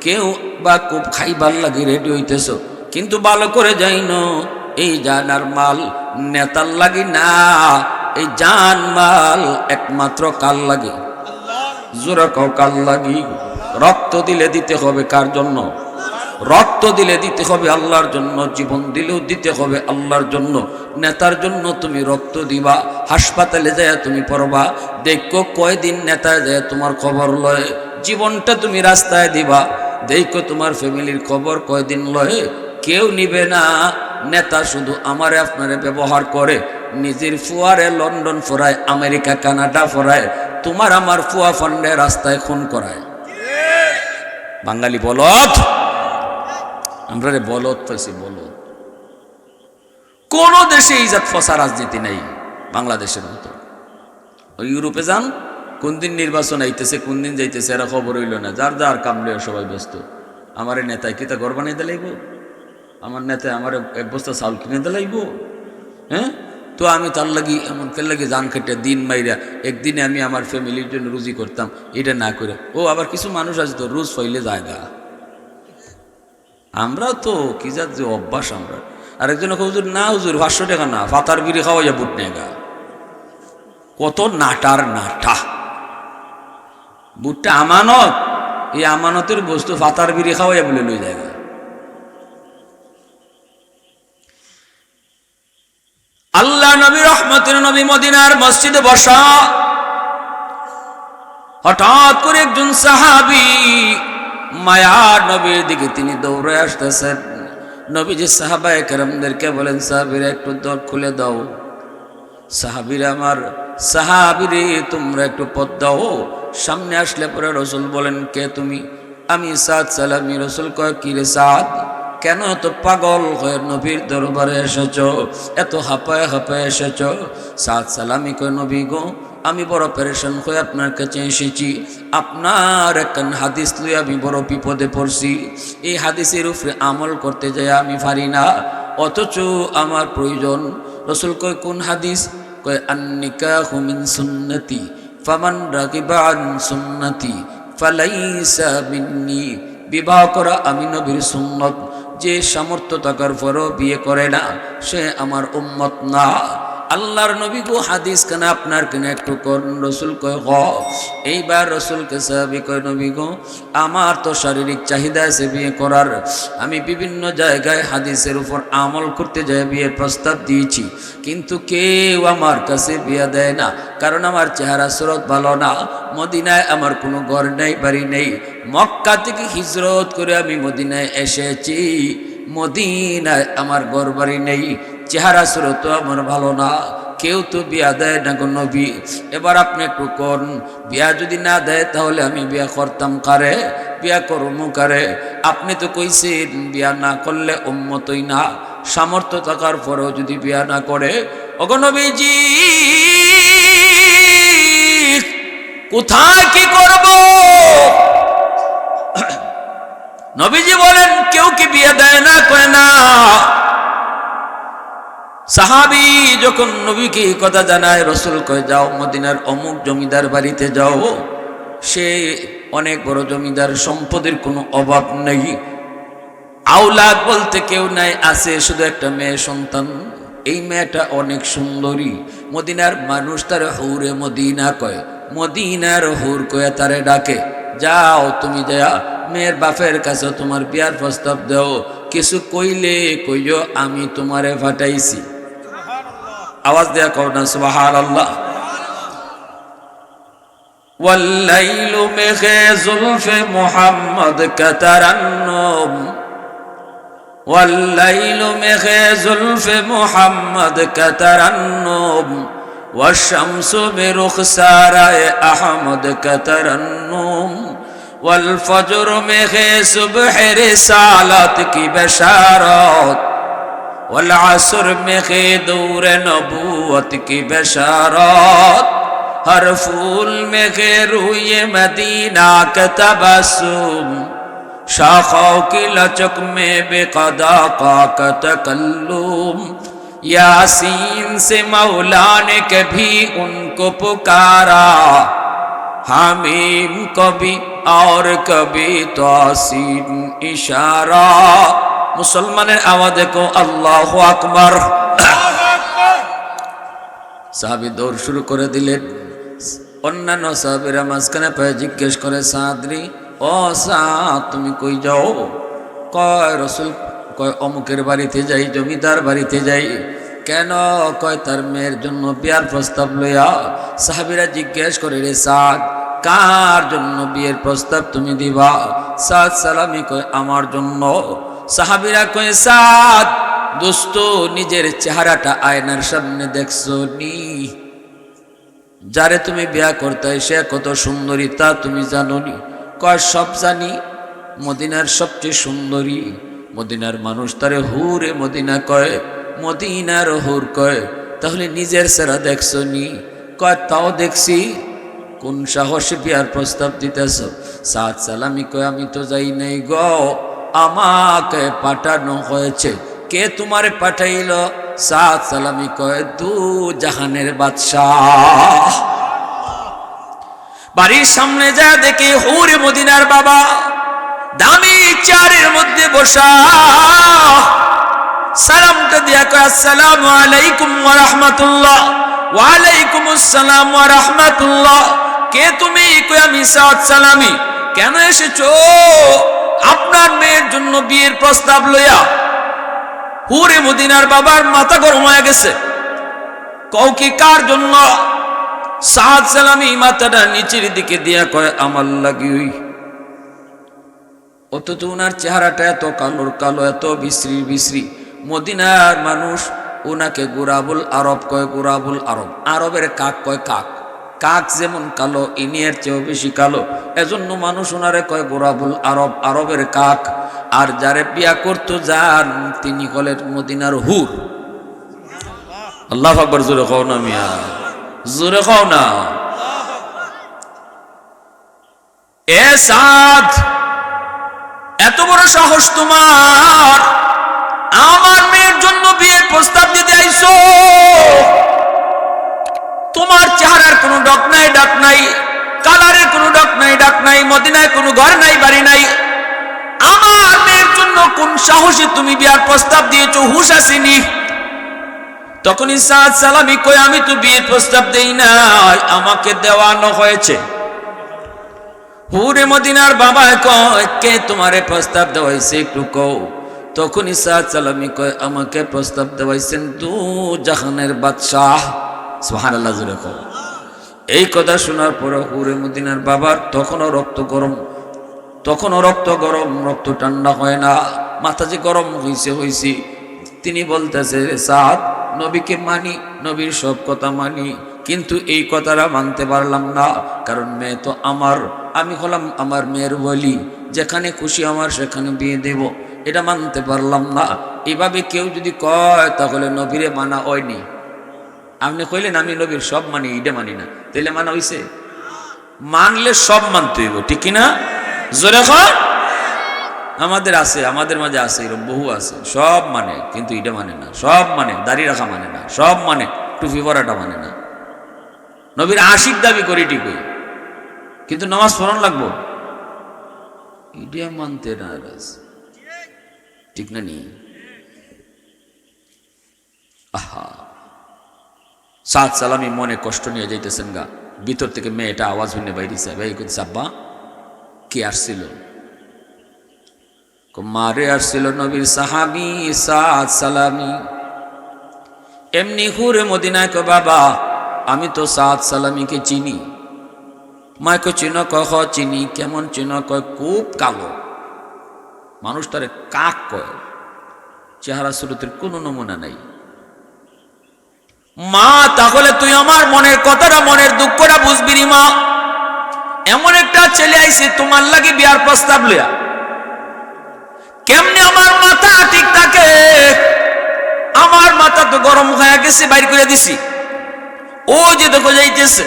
কেউ বা খুব খাইবার লাগি রেডি হইতেছ, কিন্তু ভালো করে যাইন এই জানার মাল নেতার লাগি না, এই জান মাল একমাত্র কাল লাগে। জোরে কও কাল লাগি। রক্ত দিলে দিতে হবে কার জন্য? রক্ত দিলে দিতে হবে আল্লাহর জন্য, জীবন দিলেও দিতে হবে আল্লাহর জন্য। নেতার জন্য তুমি রক্ত দিবা, হাসপাতালে যায় তুমি পড়বা, দেখো কয়দিন নেতায় যায় তোমার খবর লয়, জীবনটা তুমি রাস্তায় দিবা, দেখো তোমার ফ্যামিলির খবর কয়দিন লয়, কেউ নিবে না। নেতা শুধু আমারে আপনারে ব্যবহার করে, নিজের ফুয়ারে লন্ডন ফরায়, আমেরিকা কানাডা ফরায়, তোমার আমার ফুয়া ফান্ডে রাস্তায় খুন করায়। বাঙালি বলদ, আমরা রে বলদ পাইছি বলদ। কোন দেশে ইজাত ফসা রাজনীতি নেই বাংলাদেশের মতো। ওই ইউরোপে যান, কোন দিন নির্বাচন আইতেছে কোন দিন যাইতেছে এরা খবর হইল না, যার যার কামলে সবাই ব্যস্ত। আমার নেতায় কি তা ঘর বানাইতে লাগব? আমার নেতায় আমার এক বস্তা চাউল কিনে দিলাইব? হ্যাঁ, তো আমি তার লাগি এমন কেন লাগে জান কেটে দিন মাইরা একদিনে আমি আমার ফ্যামিলির জন্য রুজি করতাম, এটা না করে। ও আবার কিছু মানুষ আছে তো রোজ ফইলে জায়গা। আমরা তো কি যার যে অভ্যাস আমরা। আরেকজন হুজুর না, হুজুর 500 টাকা না, ফাতার বিড়ি খাওয়া যা বুট নেগা। কত নাটার নাটা। বুটটা আমানত, এই আমানতের বস্তু ফাতার বিড়ি খাওয়া বলে লই জায়গা। আল্লাহ নবী রহমতের নবী মদিনার মসজিদে বসা, হঠাৎ করে একজন সাহাবী মায়ার নবীর দিকে তিনি দৌড়ে আসতেছেন। নবীজি সাহাবায়ে কেরামদেরকে বলেন, সাহাবীরা একটু দর খুলে দাও, সাহাবীরা আমার সাহাবীরে তোমরা একটু পথ দাও। সামনে আসলে পরে রসুল বলেন, কে তুমি? আমি সাদ সালামি। রসুল কয়, কি রে সাদ, কেন এত পাগল হয়ে নবীর দরবারে এসেছ, এত হাঁপায় হাঁপায় এসেছ? সাদ সালামি কয়, নবী গো আমি বড় পেরেশান হয়ে আপনার কাছে এসেছি, আপনার একখান হাদিস লই আমি বড় বিপদে পড়ছি, এই হাদিসের উপরে আমল করতে যাই আমি পারি না, অথচ আমার প্রয়োজন। রসুল কয়, কোন হাদিস? কয়, আন-নিকাহু মিন সুন্নতি ফামান রাগিবা আন সুন্নতি ফালাইসা মিন্নি। বিবাহ করা আমি নবীর সুন্নত, যে সামর্থ্য থাকার পরও বিয়ে করে না সে আমার উম্মত না। আল্লাহর নবী গো হাদিস কেন আপনার কেন একটু করুন? রসুল কয়, হ। এইবার রসুলকে সাহাবী কয়, নবী গো আমার তো শারীরিক চাহিদা আছে বিয়ে করার, আমি বিভিন্ন জায়গায় হাদিসের উপর আমল করতে যাই বিয়ে প্রস্তাব দিয়েছি, কিন্তু কেউ আমার কাছে বিয়ে দেয় না, কারণ আমার চেহারা সুরত ভালো না, মদিনায় আমার কোনো ঘর নেই বাড়ি নেই, মক্কা থেকে হিজরত করে আমি মদিনায় এসেছি, মদিনায় আমার ঘর বাড়ি নেই, চেহারা সুরত আমার ভালো না, কেউ তো বিয়া দেয় না গো নবী, এবার আপনি একটু কোন, বিয়া যদি না দেয় তাহলে আমি বিয়া করতাম কারে, বিয়া করবো কারে? আপনি তো কইছেন বিয়া না করলে উম্মতই না, সামর্থ্য থাকার পরেও যদি বিয়া না করে, ওগো নবীজি কোথায় কি করব? নবীজি বলেন কেউ কি বিয়ে দেয় না? কয় না। সাহাবী যখন নবীকে এই কথা জানায়, রসুল কয় যাও মদিনার অমুক জমিদার বাড়িতে যাও, সে অনেক বড় জমিদার, সম্পদের কোনো অভাব নেই, আওলাদ বলতে কেউ নাই, আছে শুধু একটা মেয়ে সন্তান। এই মেয়েটা অনেক সুন্দরী, মদিনার মানুষ তার হুরে মদিনা কয়, মদিনার হুর কয়ে তারে ডাকে। যাও তুমি যা মেয়ের বাপের কাছে তোমার বিয়ার প্রস্তাব দাও, কিছু কইলে কইও আমি তোমারে ফাটাইছি। আওয়াজ দেয়া কও না সুবহানাল্লাহ। والليل مخي زلف محمد كترنم والليل مخي زلف محمد كترنم والشمس برخسار أحمد كترنم والفجر مخي صبح رسالت کی بشارت والعصر مخي دور نبوت کی بشارت ہر پھول میں روی مدینہ کا تبسم شاخوں کی لچک میں بے قدا کا تکلم یاسین سے مولا نے کبھی ان کو پکارا حمیم کبھی اور کبھی توسین اشارہ মুসলমানের আওয়াজ দেখো আল্লাহু আকবার। সাহাবী দৌড় শুরু করে দিলেন, অন্যান্য সাহাবীরা মাঝখানে পেয়ে জিজ্ঞেস করে সাদরি, ও সাদ তুমি কই যাও? কয় রসুল, কয় অমুকের বাড়িতে যাই, জমিদার বাড়িতে যাই। কেন? কয় তার মেয়ের জন্য বিয়ার প্রস্তাব লইয়া। সাহাবীরা জিজ্ঞেস করে, রে সাদ কার জন্য বিয়ের প্রস্তাব তুমি দিবা? সাদ সালামি কয় আমার জন্য। সাহাবীরা কয় সাদ দোস্ত নিজের চেহারাটা আয়নার সামনে দেখছো নি? যারে তুমি বিয়া করতে সে কত সুন্দরী তা তুমি জানো নি? কয় সব জানি, মদিনার সবচেয়ে সুন্দরী, মদিনার মানুষ তারে হুরে মদিনা কয়, মদিনার হুর কয়। তাহলে নিজের চেহারা দেখছো নি? কয় তাও দেখছি। কোন সাহসে বিয়ার প্রস্তাব দিতেছ? সাদ সালামি কয় আমি তো যাই নাই গো, আমাকে পাঠানো হয়েছে। কে তোমারে পাঠাইল? সাদ সালামি কয় দু জাহানের বাদশাহ। বাড়ির সামনে যা দেখে হুরে মদিনার বাবা দামি চেয়ারের মধ্যে বসা, সালামটা দিয়া কয় আসসালামু আলাইকুম ওয়া রাহমাতুল্লাহ। ওয়া আলাইকুম আসসালাম ওয়া রাহমাতুল্লাহ। কে তুমি? কয় আমি সাদ সালামি। কেন এসেছো? আপনার মেয়ের জন্য বিয়ের প্রস্তাব লইয়া। হুরে মদিনার বাবার মাথা গরম হয়ে গেছে। কও কি কার জন্য? সাদ সালামি মাথাটা নিচের দিকে দিয়া কয় আমার লাগি। অথচ ওনার চেহারাটা এত কালোর কালো, এত বিশ্রী বিশ্রী। মদিনার মানুষ ওনাকে গুরাবুল আরব কয়, গুরাবুল আরব। আরবের কাক কয় কাক, কাক যেমন কালো ইনিয়ের চেয়েও বেশি কালো, এজন্য মানুষ ওনারে কয় গোরাবুল আরব, আরবের কাক। আর যারে বিয়া করতো যান তিনি হলেন মদিনার হুর। আল্লাহু আকবার। জোরে খাও না মিয়া, জোরে খাও না। এ সাদ এত বড় সাহস তোমার, আমার মেয়ের জন্য বিয়ের প্রস্তাব দিতে আইছো? তোমার চেহারার কোনো ডক নাই, ডাক নাই, কালারের কোনো ডক নাই, ডাক নাই, মদিনায় কোনো ঘর নাই, বাড়ি নাই। আমার মেয়ের জন্য কোন সাহসে তুমি বিয়ার প্রস্তাব দিয়েছো? হুশ আসেনি? তখনই সাদ সালামি কই আমি তো বিয়ের প্রস্তাব দেই নাই, আমাকে দেওয়ানো হয়েছে। হুরে মদিনার বাবা কয় কে তোমারে প্রস্তাব দেওয়াইছে একটু কও। তখনই সাদ সালামি কয় আমাকে প্রস্তাব দেওয়াইছেন দু জাহানের বাদশাহ। সুবহানাল্লাহ জোরে কও। এই কথা শোনার পরে হুরে মদিনার বাবার তখনও রক্ত গরম, তখনও রক্ত গরম, রক্ত ঠান্ডা হয় না, মাথা যে গরম হয়েছে। তিনি বলতেছে সাদ নবীকে মানি, নবীর সব কথা মানি, কিন্তু এই কথাটা মানতে পারলাম না, কারণ মেয়ে তো আমার, আমি হলাম আমার মেয়ের বলি, যেখানে খুশি আমার সেখানে বিয়ে দেব, এটা মানতে পারলাম না। এইভাবে কেউ যদি কয় তাহলে নবীরে মানা হয়নি। আপনি কইলেন আমি নবীর সব মানি, এটা মানি না, তাহলে মানা হইছে? মানলে সব মানতে হইব, ঠিক কিনা? জোরে কর। আমাদের আছে, আমাদের মাঝে আছে, এরকম বহু আছে, সব মানে কিন্তু এটা মানে না, সব মানে দাড়ি রাখা মানে না, সব মানে টুপি পরাটা মানে না। নবীর আশিক দাবি করি ঠিকই, কিন্তু নামাজ পড়ন লাগবো, এটা মানতে নারাজ, ঠিক না? নি আহা, সাত সালামি মনে কষ্ট নিয়ে যাইতেছেন গা, ভিতর থেকে মেয়েটা আওয়াজ শুনে বাইরেছে, ভাই করছে আব্বা কে আসছিল? মারে আসছিল নবীর সাহাবি সাত সালামি। এমনি ঘুরে মদিনায় কো বাবা আমি তো সাত সালামিকে চিনি। মায় কো চিনো? কহ চিনি। কেমন চিনো? কয় খুব কালো, মানুষটারে কাক কয়, চেহারা সুরতের কোনো নমুনা নাই। মা তাহলে তুই আমার মনের কথাটা, মনের দুঃখটা বুঝবি নি মা, এমন একটা ছেলে আইছে তোমার লাগি বিয়ার প্রস্তাব লইয়া, কেমনে আমার মাথা ঠিক থাকে? আমার মাথা তো গরম হয়ে গেছে, বাইর করে দিছি, ও যে দেখো যাইতেছে।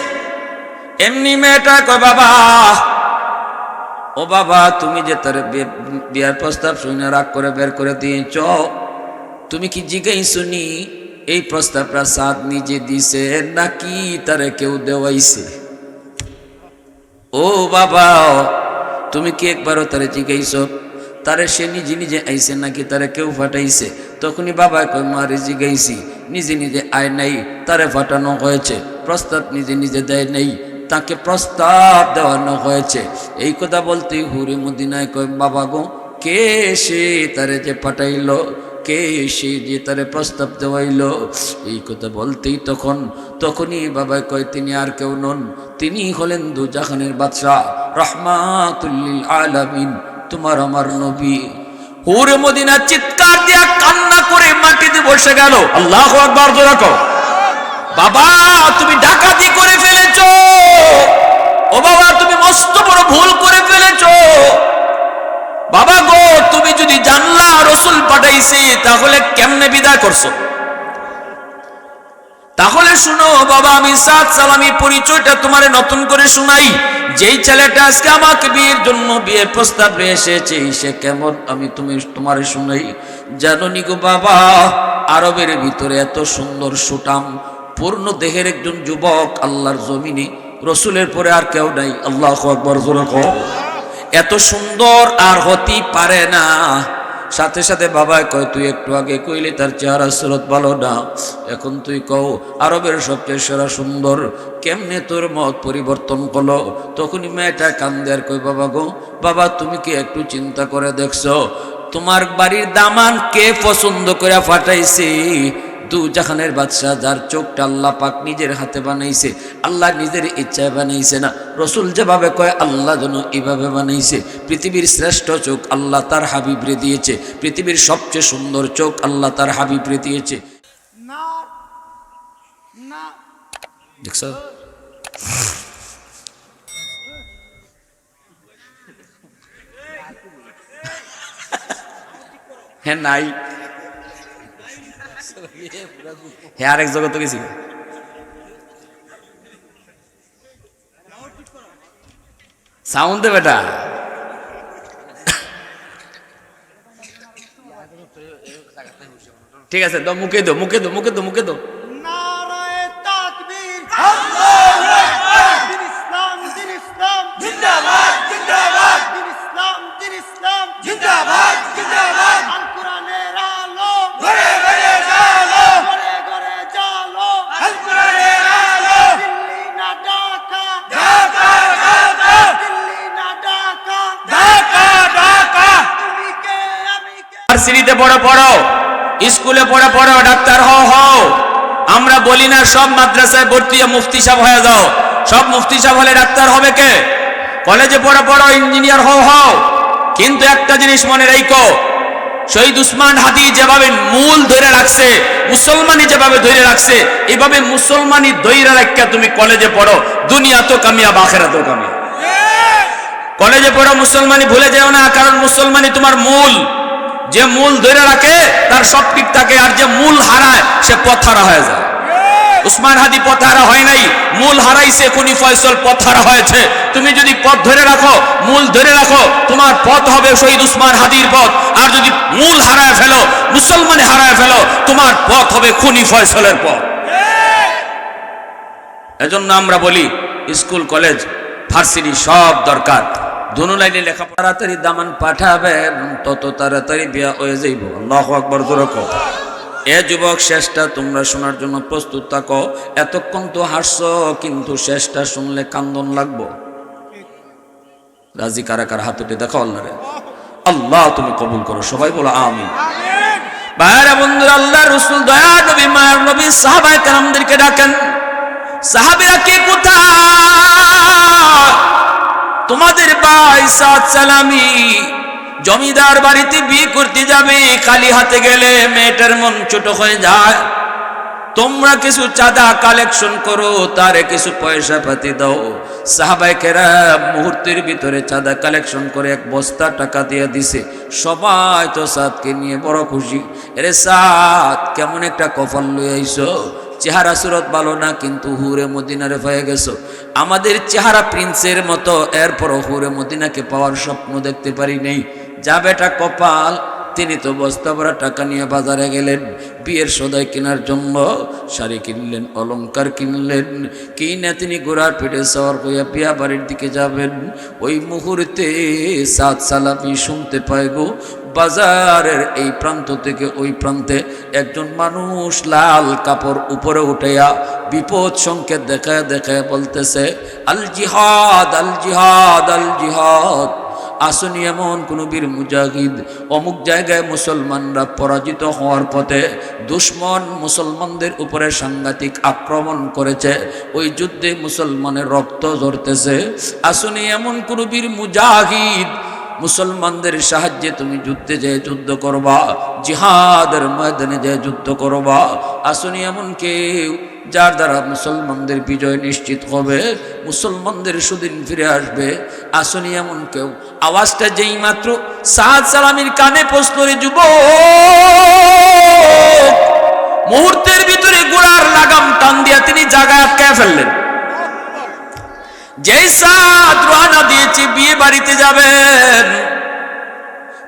এমনি মেয়েটা কয় বাবা, ও বাবা তুমি যে তার বিয়ার প্রস্তাব শুনে রাগ করে বের করে দিয়েছ, তুমি কি জিজ্ঞাসা নি এই প্রস্তাবটা সাদ নিজে দিছে নাকি তারে কেউ দেওয়াইছে? ও বাবা তুমি কি একবারও তারে জিজ্ঞাইছ তারে সে নিজে নিজে আইছে নাকি তারে কেউ ফাটাইছে? তখনই বাবা কই মারে জিজ্ঞাইছি, নিজে নিজে আয় নাই, তারে ফাটানো হয়েছে, প্রস্তাব নিজে নিজে দেয় নাই, তাকে প্রস্তাব দেওয়ানো হয়েছে। এই কথা বলতেই হুরে মদিনায় কয় বাবা গো কে সে তারে যে পাঠাইলো, কে সে যে তারে প্রস্তাব দেওয়াইল? এই কথা বলতেই তখনই বাবা কয় তিনি আর কেউ নন, তিনি হলেন দুজাহানের বাদশা রাহমাতুল লিল আলামিন, তোমার আমার নবী। হুরে মদিনা চিৎকার দিয়া কান্না করে মাটিতে বসে গেল। আল্লাহু আকবার জোরে কও। বাবা তুমি ডাকাতি করে ফেলেছো, ও বাবা তুমি মস্ত বড় ভুল করে ফেলেছো। বাবা গো তুমি যদি জানলা রাসূল পাঠাইছি তাহলে কেমনে বিদায় করছো? তাহলে শুনো বাবা, আমি সাত সালামি পরিচয়টা তোমারে নতুন করে শুনাই। যেই ছেলেটা আজকে আমাকে বিয়ের জন্য বিয়ের প্রস্তাব নিয়ে এসেছে সে কেমন আমি তোমারে শুনাই। জানো নি গো বাবা, আরবের ভিতরে এত সুন্দর সুঠাম পূর্ণ দেহের একজন যুবক আল্লাহর জমিনে রসুলের পরে আর কেউ নাই। আল্লাহু আকবার জোরে কও। এত সুন্দর আর হতেই পারে না। সাথে সাথে বাবা কয় তুই একটু আগে কইলে তার চেহারা সুরত ভালো না, এখন তুই কও আরবের সবচেয়ে সেরা সুন্দর, কেমনে তোর মত পরিবর্তন করলো? তখনই মেয়েটা কান্দে আর কই বাবা গো, বাবা তুমি কি একটু চিন্তা করে দেখছো তোমার বাড়ির দামান কে পছন্দ করে ফাটাইছে? দুজাহানের বাদশাহ যার চোখটা আল্লাহ পাক নিজের হাতে বানাইছে, আল্লাহ নিজের ইচ্ছায় বানাইছে না, রসুল যেভাবে কয় আল্লাহ যেন এইভাবে বানাইছে। পৃথিবীর শ্রেষ্ঠ চোখ আল্লাহ তার হাবিবরে দিয়েছে, পৃথিবীর সবচেয়ে সুন্দর চোখ আল্লাহ তার হাবিবরে দিয়েছে। না না দেখছো? হ্যাঁ নাই, হ্যাঁ আরেক জগৎ গেছি। সাউন্ড দে বেটা। ঠিক আছে দাও, মুখে দো, মুখে দো, মুখে দো, মুখে দো। নারায়ে তাকবীর, আল্লাহু আকবার। দিন ইসলাম, দিন ইসলাম জিন্দাবাদ, জিন্দাবাদ। দিন ইসলাম, দিন ইসলাম জিন্দাবাদ, জিন্দাবাদ। আল কোরআনের আলো ঘরে ঘরে জ্বালো, ঘরে ঘরে জ্বালো, আল কোরআনের আলো। দিল্লি না ঢাকা, ঢাকা ঢাকা, দিল্লি না ঢাকা, ঢাকা ঢাকা। তুমি কে আমি কে? ইউনিভার্সিটিতে পড়ো, স্কুলে পড়ো, ডাক্তার হও। আমরা বলি না সব মাদ্রাসায় ভর্তি হয়ে মুফতি সাহেব হয়ে যাও, সব মুফতি সাহেব হলে ডাক্তার হবে কে? কলেজে পড়ো, ইঞ্জিনিয়ার হও। কিন্তু একটা জিনিস মনে রাখো, শহীদ উসমান হাদি যেভাবে মূল ধরে রাখছে, মুসলমানি যেভাবে ধরে রাখছে, এভাবে মুসলমানি ধরে রাখিয়া তুমি কলেজে পড়ো, দুনিয়া তো কামিয়াব, আখিরাত তো কামিয়াব। কলেজে পড়ো, মুসলমানি ভুলে যেও না, কারণ মুসলমানি তোমার মূল। যে মূল ধরে রাখে তার সব ঠিক থাকে, আর যে মূল হারায় সে পথহারা হয়ে যায়। উসমান হাদি পথহারা হয় নাই, মূল হারাইছে। খুনি ফয়সল পথহারা হয়েছে। তুমি যদি পথ ধরে রাখো, মূল ধরে রাখো, তোমার পথ হবে শহীদ উসমান হাদির পথ। আর যদি মূল হারায় ফেলো, মুসলমানি হারায় ফেলো, তোমার পথ হবে খুনি ফয়সলের পথ। এজন্য আমরা বলি স্কুল কলেজ ভার্সিটি সব দরকার। দুনো লাইনে লেখাপড়া তাড়াতাড়ি দামান পাঠাবেন, তত তাড়াতাড়ি বিয়া হয়ে যাইব। আল্লাহু আকবার, জোরে কও। এ যুবক, শেষটা তোমরা শোনার জন্য প্রস্তুত থাকো। এতক্ষণ তো হাসছো, কিন্তু শেষটা শুনলে কান্দন লাগবো। রাজি কারা কারা হাত উঠে দেখো আল্লাহ রে। আল্লাহ তুমি কবুল করো, সবাই বলো আমিন। ভাইরা বন্ধুরা, আল্লাহ রাসূল দয়া নবী মায়ার নবী সাহাবায়ে কেরামদেরকে ডাকেন, সাহাবীরা কি কোথায়? তোমাদের ভাই সাদ সালামি জমিদার বাড়িতে বিয়ে করতে যাবে, খালি হাতে গেলে মেয়েটার মন ছোট হয়ে যায়। তোমরা কিছু চাঁদা কালেকশন করো, তারে কিছু পয়সা পাতি দাও। সাহাবায়ে কেরাম মুহূর্তের ভিতরে চাঁদা কালেকশন করে এক বস্তা টাকা দিয়ে দিছে। সবাই তো সাদকে নিয়ে বড় খুশি। এরে সাদ, কেমন একটা কপাল লয়ে আইছো, চেহারা সুরত ভালো না, কিন্তু হুরে মদিনারে পেয়ে গেছো। আমাদের চেহারা প্রিন্সের মতো, এরপরও হুরে মদিনাকে পাওয়ার স্বপ্ন দেখতে পারি নেই। যা বেটা কপাল। তিনি তো বস্তা ভরা টাকা নিয়ে বাজারে গেলেন বিয়ের সদাই কেনার জন্য। শাড়ি কিনলেন, অলংকার কিনলেন, কিনে তিনি ঘোড়ার পিঠে সওয়ার হইয়া বিয়া বাড়ির দিকে যাবেন। ওই মুহূর্তে সাদ সালামি শুনতে পায় গো, বাজারের এই প্রান্ত থেকে ওই প্রান্তে একজন মানুষ লাল কাপড় উপরে উঠাইয়া বিপদ সংকেত দেখায় দেখায় বলতেছে, আল জিহাদ, আল জিহাদ, আল জিহাদ। আসুন এমন কোন বীর মুজাহিদ অমুক জায়গায় মুসলমানরা পরাজিত হওয়ার পথে দুশ্মন মুসলমানদের উপরে সাংঘাতিক আক্রমণ করেছে, ওই যুদ্ধে মুসলমানের রক্ত ঝরতেছে। আসুন এমন কোন বীর মুজাহিদ, মুসলমানদের সাহায্যে তুমি যুদ্ধে যেয়ে যুদ্ধ করবা, জিহাদের ময়দানে যেয়ে যুদ্ধ করবা। আসুন এমন কেউ যার দ্বারা মুসলমানদের বিজয় নিশ্চিত হবে, মুসলমানদের সুদিন ফিরে আসবে। আসুন এমন কেউ। আওয়াজটা যেই মাত্র সাদ সালামির কানে পৌঁছল, রে যুবক, মুহূর্তের ভিতরে গোড়ার লাগাম টান দিয়া তিনি জায়গায় আটকায় ফেললেন। যেই সাদ রওনা দিয়েছে বিয়ে বাড়িতে যাবেন,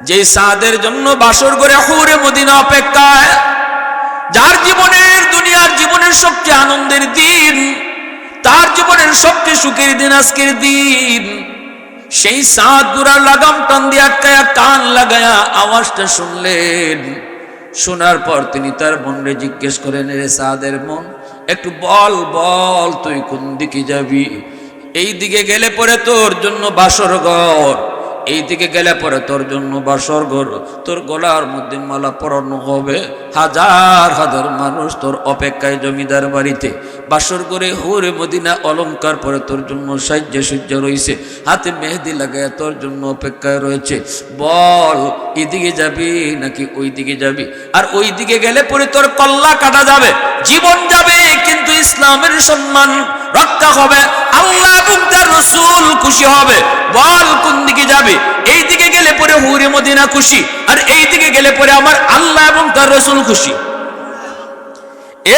যেই সাদের জন্য বাসর করে হুরে মদিনা অপেক্ষায়, যার জীবনের দুনিয়ার জীবনের সবচেয়ে আনন্দের দিন, তার জীবনের সবচেয়ে সুখের দিন আজকের দিন, সেই সাদ গোড়ার লাগাম টান দিয়ে আটকায়া কান লাগায়া আওয়াজটা শুনলেন। শোনার পর তিনি তার মনরে জিজ্ঞেস করেন, রে সাদের মন, একটু বল বল, তুই কোন দিকে যাবি? এই দিকে গেলে পরে তোর জন্য বাসর ঘর, এই দিকে গেলে পরে তোর জন্য বাসর ঘর, তোর গলার মধ্যে মালা পরানো হবে। হাজার হাজার মানুষ তোর অপেক্ষায় জমিদার বাড়িতে বাসর করে হুরে মদিনা অলংকার পরে তোর জন্য সাজ্জা সজ্জা রয়েছে, হাতে মেহেদি লাগায় তোর জন্য অপেক্ষায় রয়েছে। বল, এদিকে যাবি নাকি ওই দিকে যাবি? আর ওই দিকে গেলে পরে তোর কল্লা কাটা যাবে, জীবন যাবে, কিন্তু ইসলামের সম্মান রক্ষা হবে, আল্লাহ এবং তার রাসূল খুশি হবে। বল কোন দিকে যাবে? এই দিকে গেলে পরে হুরে মদিনা খুশি, আর এই দিকে গেলে পরে আমার আল্লাহ এবং তার রাসূল খুশি।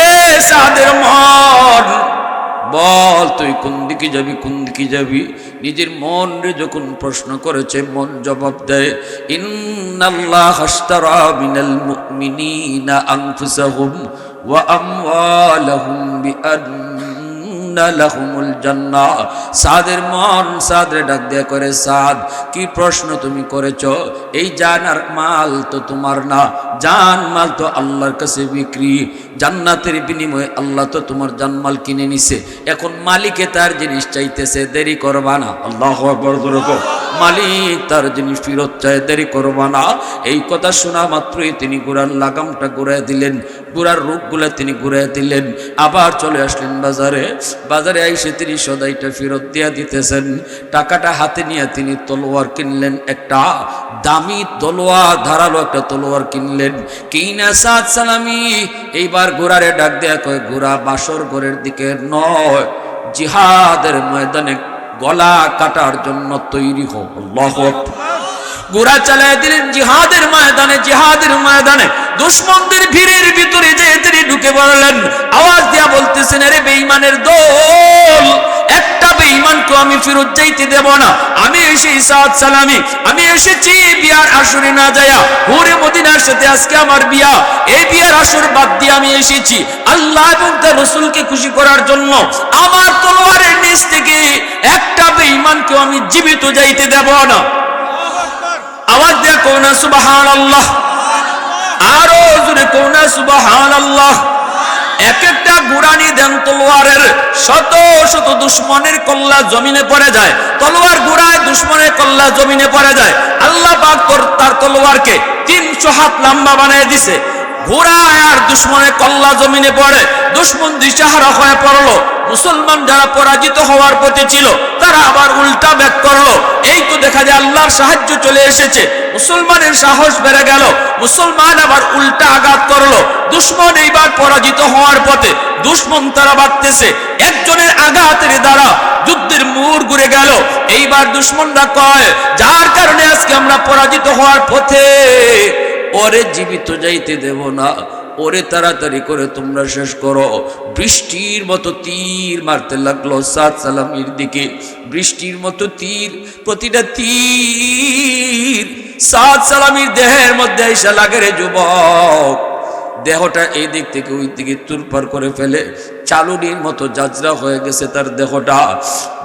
এ সাদের মন, বল তুই কোন দিকে যাবি, কোন দিকে যাবি? নিজের মন রে যখন প্রশ্ন করেছে, মন জবাব দেয়, ইন্নাল্লাহ আশতারা মিনাল মুমিনিনা আনফুসাহুম ওয়া আমওয়ালাহুম বিআন্না লাহুমুল জান্নাহ। সাদের মন সাদরে ডাক দেয়া করে, সাদ কি প্রশ্ন তুমি করেছো? এই জান আর মাল তো তোমার না, জান মাল তো আল্লাহর কাছে বিক্রি, জান্নাতের বিনিময়ে আল্লাহ তো তোমার জানমাল কিনে নিছে, এখন মালিকে তার জিনিস চাইতেছে, দেরি করবা না। আল্লাহু আকবার, মালিক তার জিনিস ফেরত চায়, দেরি করবা না। এই কথা শোনা মাত্রই তিনি ঘোড়ার লাগামটা ঘুরাই দিলেন, ঘোড়ার রূপগুলা তিনি ঘুরাই দিলেন। আবার চলে আসলেন বাজারে। বাজারে আইসে তিনি সদাইটা ফেরত দিয়া দিতেছেন। টাকাটা হাতে নিয়ে তিনি তলোয়ার কিনলেন, একটা দামি তলোয়ার, ধারালো একটা তলোয়ার কিনলেন। কিনা সাদ সালামি এইবার ঘোড়ারে ডাক দেয়া কয়, ঘোড়া বাসর ঘরের দিকে নয়, জিহাদের ময়দানে গলা কাটার জন্য তৈরি হোক। আল্লাহু আকবার। ঘোড়া চালায় দিলেন জিহাদের ময়দানে। জিহাদের ময়দানে দুশমনদের ভিড়ের ভিতরে যে তিনি ঢুকে পড়লেন। আওয়াজ দিয়া বলতেছেন, আরে বেঈমানের দল, একটা বেঈমানকে আমি ফেরত যাইতে দেব না। আমি এসে সাদ সালামি, আমি এসেছি বিয়ার আসরে না যায়া, হুরে মদিনার সাথে আজকে আমার বিয়া, এই বিয়ার আসর বাদ দিয়ে আমি এসেছি আল্লাহ এবং তার রাসূলকে খুশি করার জন্য। আমার তলোয়ারের নিচ থেকে একটা বেঈমানকে আমি জীবিত যাইতে দেব না। আওয়াজ দিয়ে কোন সুবহানাল্লাহ, আরো জোরে কোন সুবহানাল্লাহ। এক একটা গুরানি দেন তলোয়ারের, শত শত দুশমনের কল্লা জমিনে পড়ে যায়। তলোয়ার গুড়ায় দুশমনের কল্লা জমিনে পড়ে যায়। আল্লাহ পাক তার তলোয়ারকে 300 হাত লম্বা বানিয়ে দিছে। ঘোড়ায় আর দুশমনের কল্লা জমিনে পড়ে, দুশমন দিশাহারা হয়ে পড়লো। মুসলমান যারা পরাজিত হওয়ার পথে ছিল তারা আবার উল্টা ব্যাক করলো। এই তো দেখা যায় আল্লাহর সাহায্য চলে এসেছে, মুসলমানের সাহস বেড়ে গেল, মুসলমান আবার উল্টা আঘাত করলো। দুশমন এইবার পরাজিত হওয়ার পথে, দুশমন তারা বাড়তেছে। একজনের আঘাতের দ্বারা যুদ্ধের মোড় ঘুরে গেল। এইবার দুশমনরা কয়, যার কারণে আজকে আমরা পরাজিত হওয়ার পথে, ওরে জীবিত যাইতে দেব না, ওরে তাড়াতাড়ি করে তোমরা শেষ করো। বৃষ্টির মতো তীর মারতে লাগলো সাদ সালামির দিকে, বৃষ্টির মতো তীর। প্রতিটা তীর সাদ সালামির দেহের মধ্যে এসে লাগে রে যুবক। দেহটা এই দিক থেকে ওই দিকে তুরপার করে ফেলে, চালুনির মতো যাজরা হয়ে গেছে তার দেহটা।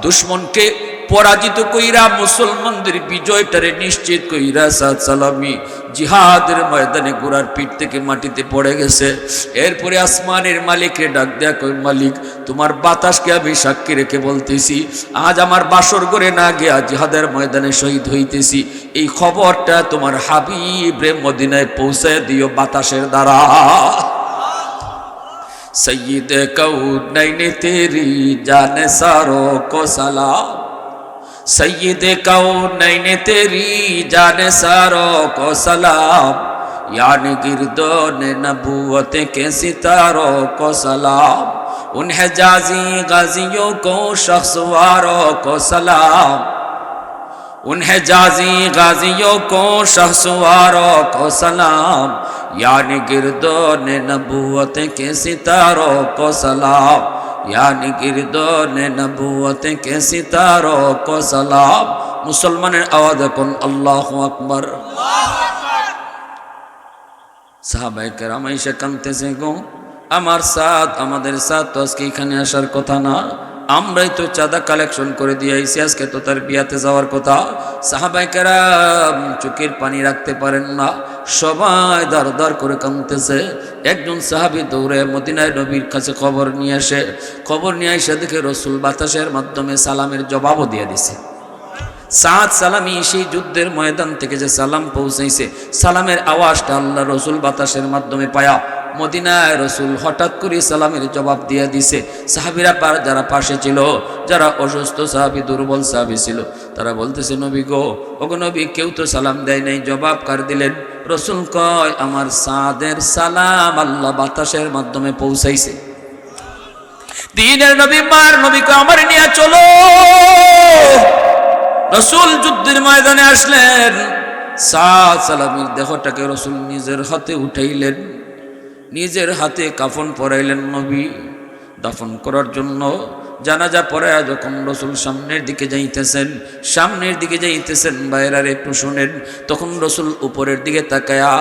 দুশমনকে পরাজিত কইরা, মুসলমানদের বিজয়টারে নিশ্চিত কইরা সাদ সালামি জিহাদের ময়দানে ঘোড়ার পিঠ থেকে মাটিতে পড়ে গেছে। এরপরে আসমানের মালিককে ডাক দেয়া কই, মালিক তোমার বাতাসকে আমি সাক্ষী রেখে বলতেছি, আজ আমার বাসর ঘরে না গিয়া জিহাদের ময়দানে শহীদ হইতেছি। এই খবরটা তোমার হাবিব রে মদিনায় পৌঁছে দিও বাতাসের দ্বারা। সৈয়দ কৌনাইন তেরি জানে সারো কো সালাম, सैयद कौनैन तेरी जाने सारों को सलाम, यानी गिरदोन नबूवत के सितारों को सलाम, उन हिजाजी गाजियों को शख्सवारों को सलाम, उन हिजाजी गाजियों को शख्सवारों को सलाम, यानी गिरदोन नबूवत के सितारों को सलाम, यानी गिरदोन नबूवत के सितारों को सलाम। मुसलमाনের আওয়াজ এখন আল্লাহু আকবার। সাহাবায়ে কেরাম এসে কাঁদতেছে, গো আমার সাথ, আমাদের সাথ তো আজকে এখানে আসার কথা না, আমরাই তো চাঁদা কালেকশন করে দিয়ে আইছি, আজকে তো তার বিয়াতে যাওয়ার কথা। সাহাবায়ে কেরাম চোখের পানি রাখতে পারেন না, সবাই দাঁড় দাঁড় করে কাঁদতেছে। একজন সাহাবী দৌড়ে মদিনায় নবীর কাছে খবর নিয়ে আসে। খবর নিয়ে এসে দেখে রসুল বাতাসের মাধ্যমে সালামের জবাবও দিয়ে দিছে। সাদ সালামি সেই যুদ্ধের ময়দান থেকে যে সালাম পৌঁছাইছে, সালামের আওয়াজটা আল্লাহ রসুল বাতাসের মাধ্যমে পায়া মদিনায় রসুল হঠাৎ করে সালামের জবাব দিয়ে দিছে। সাহাবীরা যারা পাশে ছিল, যারা অসুস্থ সাহাবী, দুর্বল সাহাবী ছিল, তারা বলতেছে, নবী গো, ওগো নবী, কেউ তো সালাম দেয় নাই, জবাব কার দিলেন? রসুল কয়, আমার সাদের সালাম আল্লাহ বাতাসের মাধ্যমে পৌঁছাইছে। দিনের নবী, মার নবী কয়, আমার নিয়ে চলো। রসুল যুদ্ধের ময়দানে আসলেন। সাদ সালামের দেহটাকে রসুল নিজের হাতে উঠাইলেন, নিজের হাতে কাফন পরাইলেন। নবী দাফন করার জন্য জানাজা পড়ায় যখন রসুল সামনের দিকে যাইতেছেন, বাইরার একটু শুনেন, তখন রসুল উপরের দিকে তাকায়া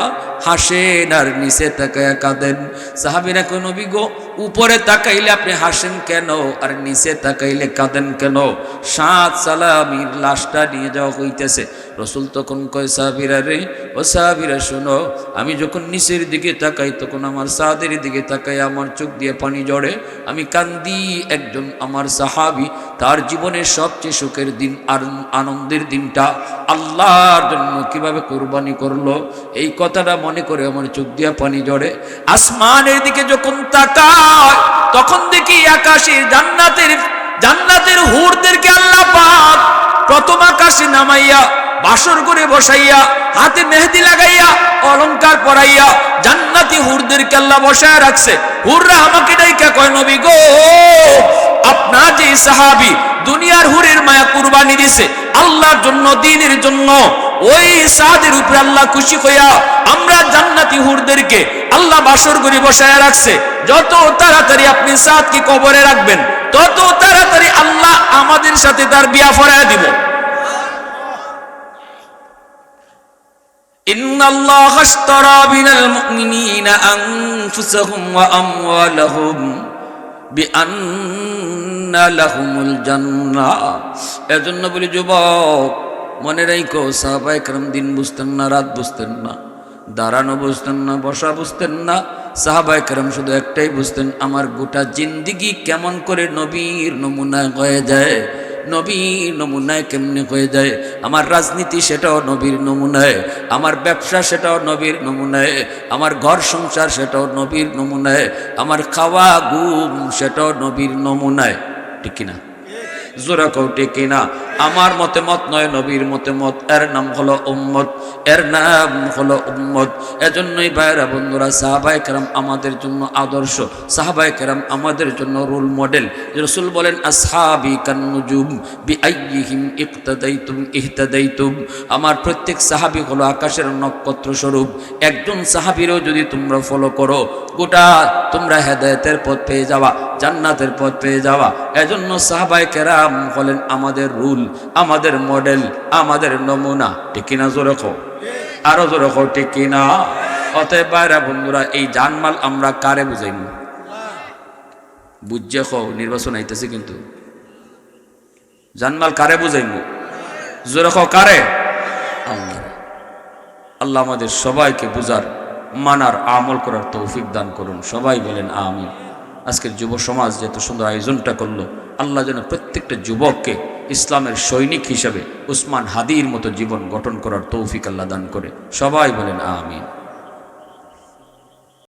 হাসেন আর নিচে তাকায়া কাঁদেন। সাহাবীরা কয়, নবী গো, উপরে তাকাইলে আপনি হাসেন কেন, আর নিচে তাকাইলে কাঁদেন কেন? 7 সালামির লাশটা নিয়ে যাওয়া হইতেছে। রসুল তখন কয় সাহাবীরা রে, ও সাহাবীরা শোনো, আমি যখন নিচের দিকে তাকাই তখন আমার সাদের দিকে তাকাই আমার চোখ দিয়ে পানি ঝরে, আমি কান্দি। একজন আমার সাহাবী তার জীবনের সবচেয়ে সুখের দিন আর আনন্দের দিনটা আল্লাহর জন্য কিভাবে কোরবানি করলো, এই কথাটা মনে করে আমার চোখ দিয়ে পানি ঝরে। আসমানের দিকে যখন তাকায় তখন দেখি আকাশে জান্নাতের হুরদেরকে আল্লাহ পাক প্রথম আকাশে নামাইয়া বাসর করে বসাইয়া হাতে মেহেদি লাগাইয়া অলংকার পরাইয়া জান্নাতি হুরদেরকে আল্লাহ বসায় রাখছে। হুররা আমাকে ডাইকা কয়, নবী গো, আপনার যে সাহাবী দুনিয়ার হুরের মায়া কুরবানি দিছে আল্লাহর জন্য, দ্বীনের জন্য, ওই সাদের উপরে আল্লাহ খুশি হইয়া আমরা জান্নাতি হুরদেরকে আল্লাহ বাসর করে বসায় রাখছে। যত তাড়াতাড়ি আপনি সাদকে কবরে রাখবেন তত তাড়াতাড়ি আল্লাহ আমাদের সাথে তার বিয়া ফরায়া দিব। ইন্নাল্লাহা আশতারা মিনাল মুমিনিনা আনফুসাহুম ওয়া আমওয়ালাহুম বিআন্না লাহুমুল জান্নাহ। এজন্য বলি যুবক, মনে রাখো, সাহাবায়ে কেরাম দিন বুঝতেন না, রাত বুঝতেন না, দাঁড়ানো বুঝতেন না, বসা বুঝতেন না। সাহাবায়ে কেরাম শুধু একটাই বুঝতেন, আমার গোটা জিন্দিগি কেমন করে নবীর নমুনায় হয়ে যায়, নবীর নমুনায় কেমনে হয়ে যায়। আমার রাজনীতি সেটাও নবীর নমুনায়, আমার ব্যবসা সেটাও নবীর নমুনায়, আমার ঘর সংসার সেটাও নবীর নমুনায়, আমার খাওয়া ঘুম সেটাও নবীর নমুনায়। ঠিক কিনা? জোরা কও ঠিক কিনা? আমার মতে মত নয়, নবীর মতে মত। এর নাম হলো উম্মত, এর নাম হলো উম্মত। এজন্যই ভাইরা বন্ধুরা, সাহাবায়ে কেরাম আমাদের জন্য আদর্শ, সাহাবায়ে কেরাম আমাদের জন্য রোল মডেল। রাসূল বলেন, আসহাবি কান্নুজুম বিআইয়িহিম ইক্তাদাইতুম ইহতাদাইতুম। আমার প্রত্যেক সাহাবী হলো আকাশের নক্ষত্র স্বরূপ। একজন সাহাবীরও যদি তোমরা ফলো করো, গোটা তোমরা হেদায়েতের পথ পেয়ে যাওয়া, জান্নাতের পথ পেয়ে যাওয়া। এজন্য সাহাবায়ে কেরাম হলেন আমাদের রুল, আমাদের মডেল, আমাদের নমুনা। ঠিক কিনা? জোরে কও, আরো জোরে কও, ঠিক কিনা? অতএব ভাইরা বন্ধুরা, এই জানমাল আমরা কারে বুঝাইব? বুঝছে কও, নির্বাচন আইতেছে কিন্তু। জানমাল কারে বুঝাইব? জোরে কও, কারে? আল্লাহ। আল্লাহ আমাদের সবাইকে বুঝার, মানার, আমল করার তৌফিক দান করুন। সবাই বলেন আমিন। আজকের যুব সমাজ যে এত সুন্দর আয়োজনটা করলো, আল্লাহ যেন প্রত্যেকটা যুবককে ইসলামের সৈনিক হিসেবে উসমান হাদির মতো জীবন গঠন করার তৌফিক আল্লাহ দান করে। সবাই বলেন আমিন।